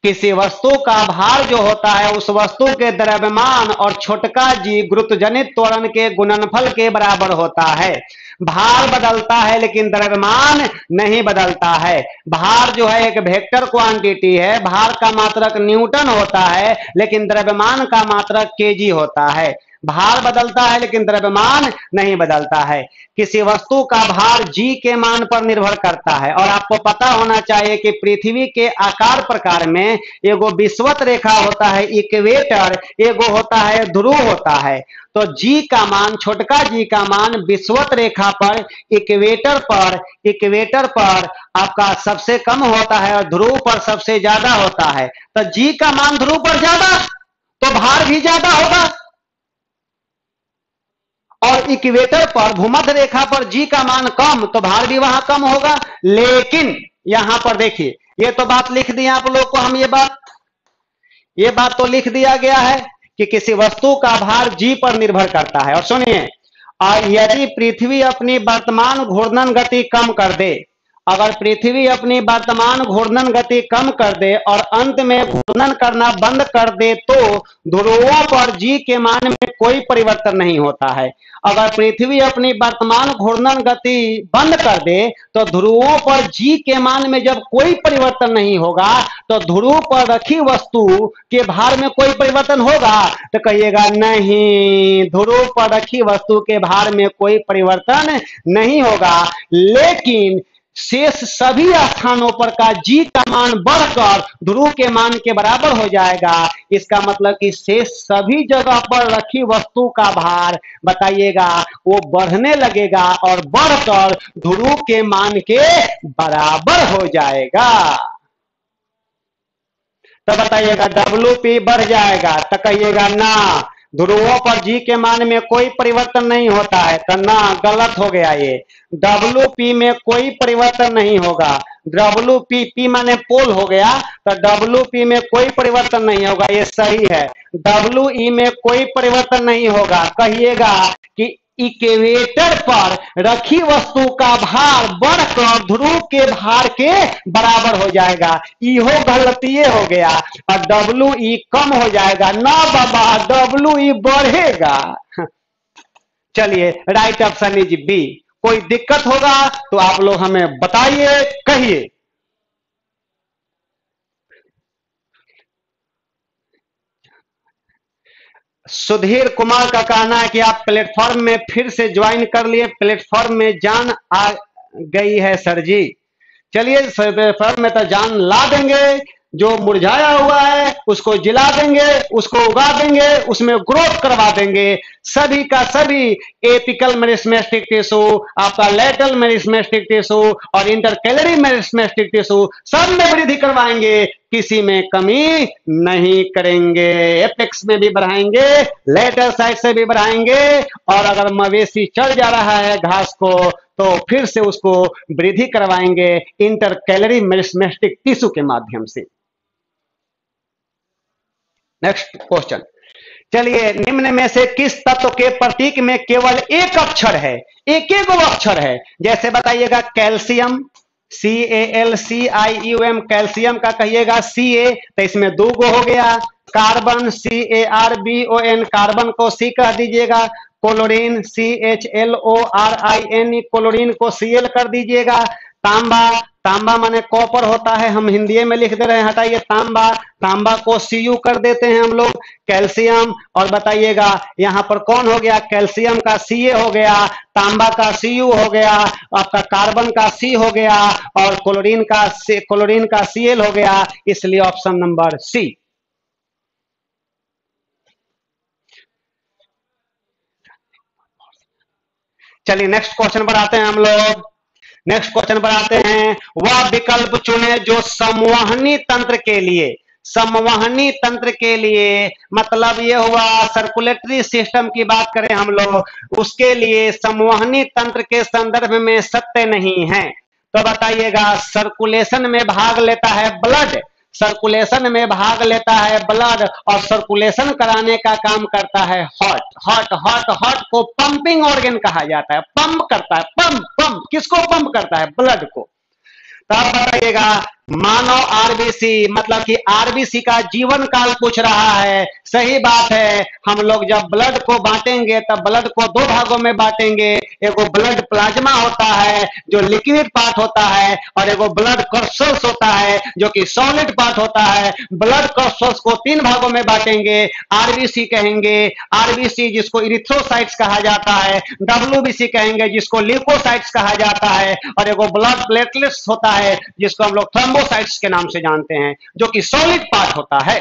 किसी वस्तु का भार जो होता है उस वस्तु के द्रव्यमान और छोटका G गुरुत्वजनित त्वरण के गुणनफल के बराबर होता है। भार बदलता है लेकिन द्रव्यमान नहीं बदलता है। भार जो है एक वेक्टर क्वांटिटी है, भार का मात्रक न्यूटन होता है लेकिन द्रव्यमान का मात्रक केजी होता है। भार बदलता है लेकिन द्रव्यमान नहीं बदलता है। किसी वस्तु का भार G के मान पर निर्भर करता है। और आपको पता होना चाहिए कि पृथ्वी के आकार प्रकार में एगो विषुवत रेखा होता है इक्वेटर, एगो होता है ध्रुव होता है। तो G का मान, छोटका G का मान विषुवत रेखा पर इक्वेटर पर आपका सबसे कम होता है और ध्रुव पर सबसे ज्यादा होता है। तो G का मान ध्रुव पर ज्यादा तो भार भी ज्यादा होगा, और इक्वेटर पर भूमध्य रेखा पर G का मान कम तो भार भी वहां कम होगा। लेकिन यहां पर देखिए, ये तो बात लिख दी आप लोग को हम, ये बात ये बात तो लिख दिया गया है कि किसी वस्तु का भार जी पर निर्भर करता है। और सुनिए, और यदि पृथ्वी अपनी वर्तमान घूर्णन गति कम कर दे, अगर पृथ्वी अपनी वर्तमान घूर्णन गति कम कर दे और अंत में घूर्णन करना बंद कर दे तो ध्रुवों पर जी के मान में कोई परिवर्तन नहीं होता है। अगर पृथ्वी अपनी वर्तमान घूर्णन गति बंद कर दे तो ध्रुवों पर जी के मान में जब कोई परिवर्तन नहीं होगा तो ध्रुव पर रखी वस्तु के भार में कोई परिवर्तन होगा? तो कहिएगा नहीं, ध्रुव पर रखी वस्तु के भार में कोई परिवर्तन नहीं होगा, लेकिन शेष सभी स्थानों पर का जी का मान बढ़कर ध्रुव के मान के बराबर हो जाएगा। इसका मतलब कि शेष सभी जगह पर रखी वस्तु का भार बताइएगा वो बढ़ने लगेगा और बढ़कर ध्रुव के मान के बराबर हो जाएगा। तो बताइएगा WP बढ़ जाएगा, तो कहिएगा ना, ध्रुवों पर जी के मान में कोई परिवर्तन नहीं होता है। तो ना, गलत हो गया ये, WP में कोई परिवर्तन नहीं होगा। WP माने पोल हो गया, तो WP में कोई परिवर्तन नहीं होगा, ये सही है। WE में कोई परिवर्तन नहीं होगा। कहिएगा कि इक्वेटर पर रखी वस्तु का भार बढ़कर ध्रुव के भार के बराबर हो जाएगा, इहो गलती हो गया। और WE कम हो जाएगा ना बाबा, WE बढ़ेगा। चलिए, राइट ऑप्शन इज बी। कोई दिक्कत होगा तो आप लोग हमें बताइए, कहिए। सुधीर कुमार का कहना है कि आप प्लेटफॉर्म में फिर से ज्वाइन कर लिए, प्लेटफॉर्म में जान आ गई है सर जी। चलिए, प्लेटफॉर्म में तो जान ला देंगे, जो मुरझाया हुआ है उसको जिला देंगे, उसको उगा देंगे, उसमें ग्रोथ करवा देंगे। सभी का सभी एपिकल मेरिस्टेमेटिक टिश्यू, आपका लेटरल मेरिस्टेमेटिक टिश्यू और इंटरकैलरी मेरिस्टेमेटिक टिश्यू सब में वृद्धि करवाएंगे, किसी में कमी नहीं करेंगे। एपेक्स में भी बढ़ाएंगे, लेटरल साइड से भी बढ़ाएंगे, और अगर मवेशी चढ़ जा रहा है घास को तो फिर से उसको वृद्धि करवाएंगे इंटरकैलरी मेरिस्टेमेटिक टिश्यू के माध्यम से। नेक्स्ट क्वेश्चन, चलिए, निम्न में से किस तत्व के प्रतीक में केवल एक अक्षर है, एक एक अक्षर है? जैसे बताइएगा कैल्शियम, CALCIUM, कैल्शियम का कहिएगा CA, तो इसमें दो गो हो गया। कार्बन CARBON, कार्बन को C कह दीजिएगा। क्लोरीन CHLORIN, क्लोरीन को Cl कर दीजिएगा। तांबा, तांबा माने कॉपर होता है, हम हिंदी में लिख दे रहे हैं, हटाइए तांबा, तांबा को Cu कर देते हैं हम लोग। कैल्शियम, और बताइएगा यहाँ पर कौन हो गया, कैल्शियम का Ca हो गया, तांबा का Cu हो गया, आपका कार्बन का C हो गया, और क्लोरीन का Cl हो गया, इसलिए ऑप्शन नंबर सी। चलिए नेक्स्ट क्वेश्चन पर आते हैं हम लोग। नेक्स्ट क्वेश्चन पर आते हैं, वह विकल्प चुने जो संवहनी तंत्र के लिए, संवहनी तंत्र के लिए मतलब ये हुआ सर्कुलेटरी सिस्टम की बात करें हम लोग, उसके लिए संवहनी तंत्र के संदर्भ में सत्य नहीं है। तो बताइएगा, सर्कुलेशन में भाग लेता है ब्लड, सर्कुलेशन में भाग लेता है ब्लड, और सर्कुलेशन कराने का काम करता है हार्ट। हार्ट को पंपिंग ऑर्गन कहा जाता है, पंप करता है, पंप किसको पंप करता है? ब्लड को। तो आप बताइएगा, मानव आरबीसी मतलब कि आरबीसी का जीवन काल पूछ रहा है। सही बात है, हम लोग जब ब्लड को बांटेंगे तब ब्लड को दो भागों में बांटेंगे, एगो ब्लड प्लाज्मा होता है जो लिक्विड पार्ट होता है, और एगो ब्लड कर्सल्स होता है जो कि सॉलिड पार्ट होता है। ब्लड कर्सल्स को तीन भागों में बांटेंगे, आरबीसी कहेंगे, आरबीसी जिसको इरिथ्रोसाइट्स कहा जाता है, डब्ल्यूबीसी कहेंगे जिसको ल्यूकोसाइट्स कहा जाता है, और एगो ब्लड प्लेटलेट्स होता है जिसको हम लोग थ्रोम्बोसाइट्स के नाम से जानते हैं, जो कि सॉलिड पार्ट होता है।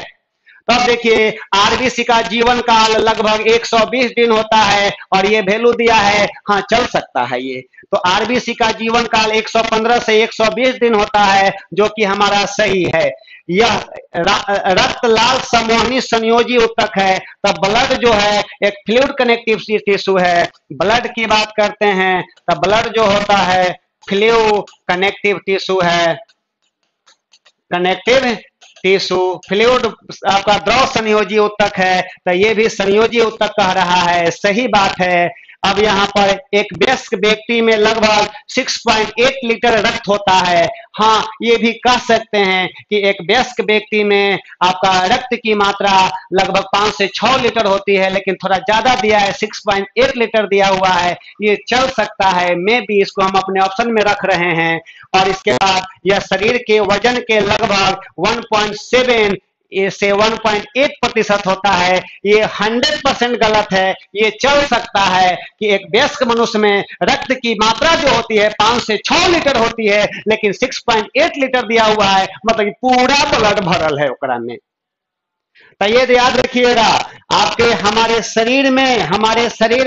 तो अब देखिए, आरबीसी का जीवन काल लगभग 120 दिन होता है, और ये वैल्यू दिया है, हाँ चल सकता है ये। तो आरबीसी का जीवन काल 115 से 120 दिन होता है, जो कि हमारा सही है। यह रक्त लाल समूहनी संयोजी ऊतक है। तब ब्लड जो है एक फ्लूइड कनेक्टिव टिश्यू है। ब्लड की बात करते हैं तब ब्लड जो होता है फ्लूइड कनेक्टिव टिश्यू है, कनेक्टिव टिश्यू फ्लूइड आपका द्रव संयोजी ऊतक है, तो ये भी संयोजी ऊतक कह रहा है, सही बात है। अब यहाँ पर एक वयस्क व्यक्ति में लगभग 6.8 लीटर रक्त होता है। हाँ, ये भी कह सकते हैं कि एक वयस्क व्यक्ति में आपका रक्त की मात्रा लगभग 5 से 6 लीटर होती है, लेकिन थोड़ा ज्यादा दिया है, 6.8 लीटर दिया हुआ है, ये चल सकता है। मैं भी इसको हम अपने ऑप्शन में रख रहे हैं। और इसके बाद यह शरीर के वजन के लगभग 1.7 से 1.8% होता है। ये 100% गलत है। ये चल सकता है कि एक वयस्क मनुष्य में रक्त की मात्रा जो होती है 5 से 6 लीटर होती है, लेकिन 6.8 लीटर दिया हुआ है, मतलब पूरा ब्लड भरल है ओकरा में। तो ये याद रखिएगा, आपके हमारे शरीर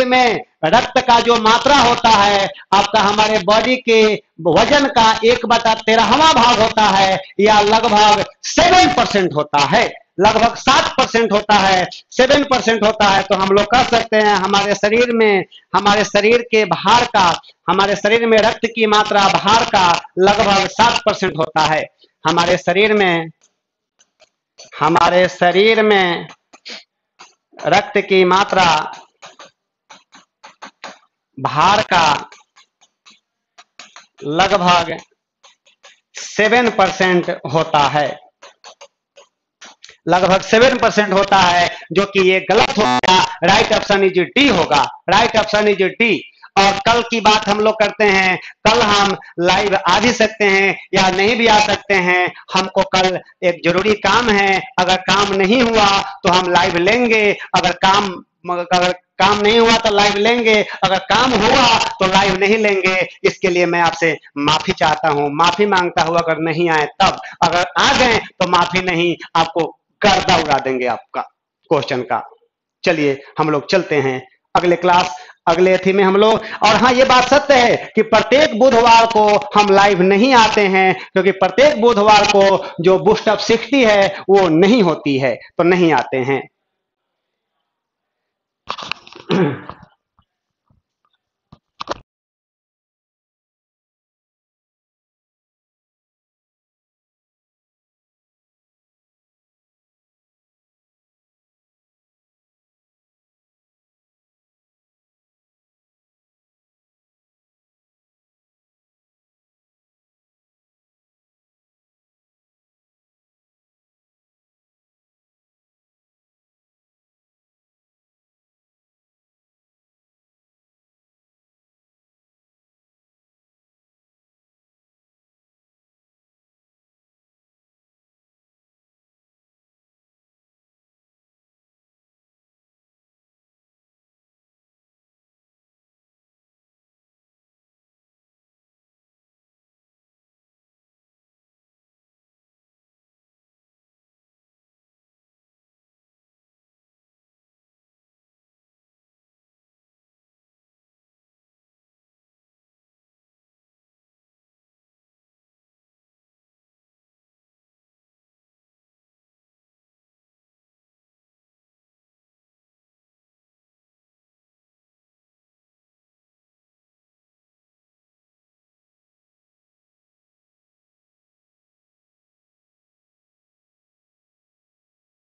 में रक्त का जो मात्रा होता है, आपका हमारे बॉडी के वजन का 1/13वां भाग होता है, या लगभग 7% होता है, लगभग 7% होता है, 7% होता है। तो हम लोग कह सकते हैं हमारे शरीर के भार का, हमारे शरीर में रक्त की मात्रा भार का लगभग 7% होता है। हमारे शरीर में रक्त की मात्रा भार का लगभग 7% होता है, लगभग 7% होता है, जो कि ये गलत होगा। राइट ऑप्शन इज डी होगा, राइट ऑप्शन इज डी। और कल की बात हम लोग करते हैं, कल हम लाइव आ भी सकते हैं या नहीं भी आ सकते हैं। हमको कल एक जरूरी काम है, अगर काम नहीं हुआ तो हम लाइव लेंगे, अगर काम नहीं हुआ तो लाइव लेंगे, अगर काम हुआ तो लाइव नहीं लेंगे। इसके लिए मैं आपसे माफी चाहता हूं, माफी मांगता हूं अगर नहीं आए तब। अगर आ गए तो माफी नहीं, आपको गर्दा उड़ा देंगे आपका क्वेश्चन का। चलिए हम लोग चलते हैं अगले क्लास, अगले थी में हम लोग। और हाँ, ये बात सत्य है कि प्रत्येक बुधवार को हम लाइव नहीं आते हैं, क्योंकि प्रत्येक बुधवार को जो बूस्ट अप 60 है वो नहीं होती है, तो नहीं आते हैं।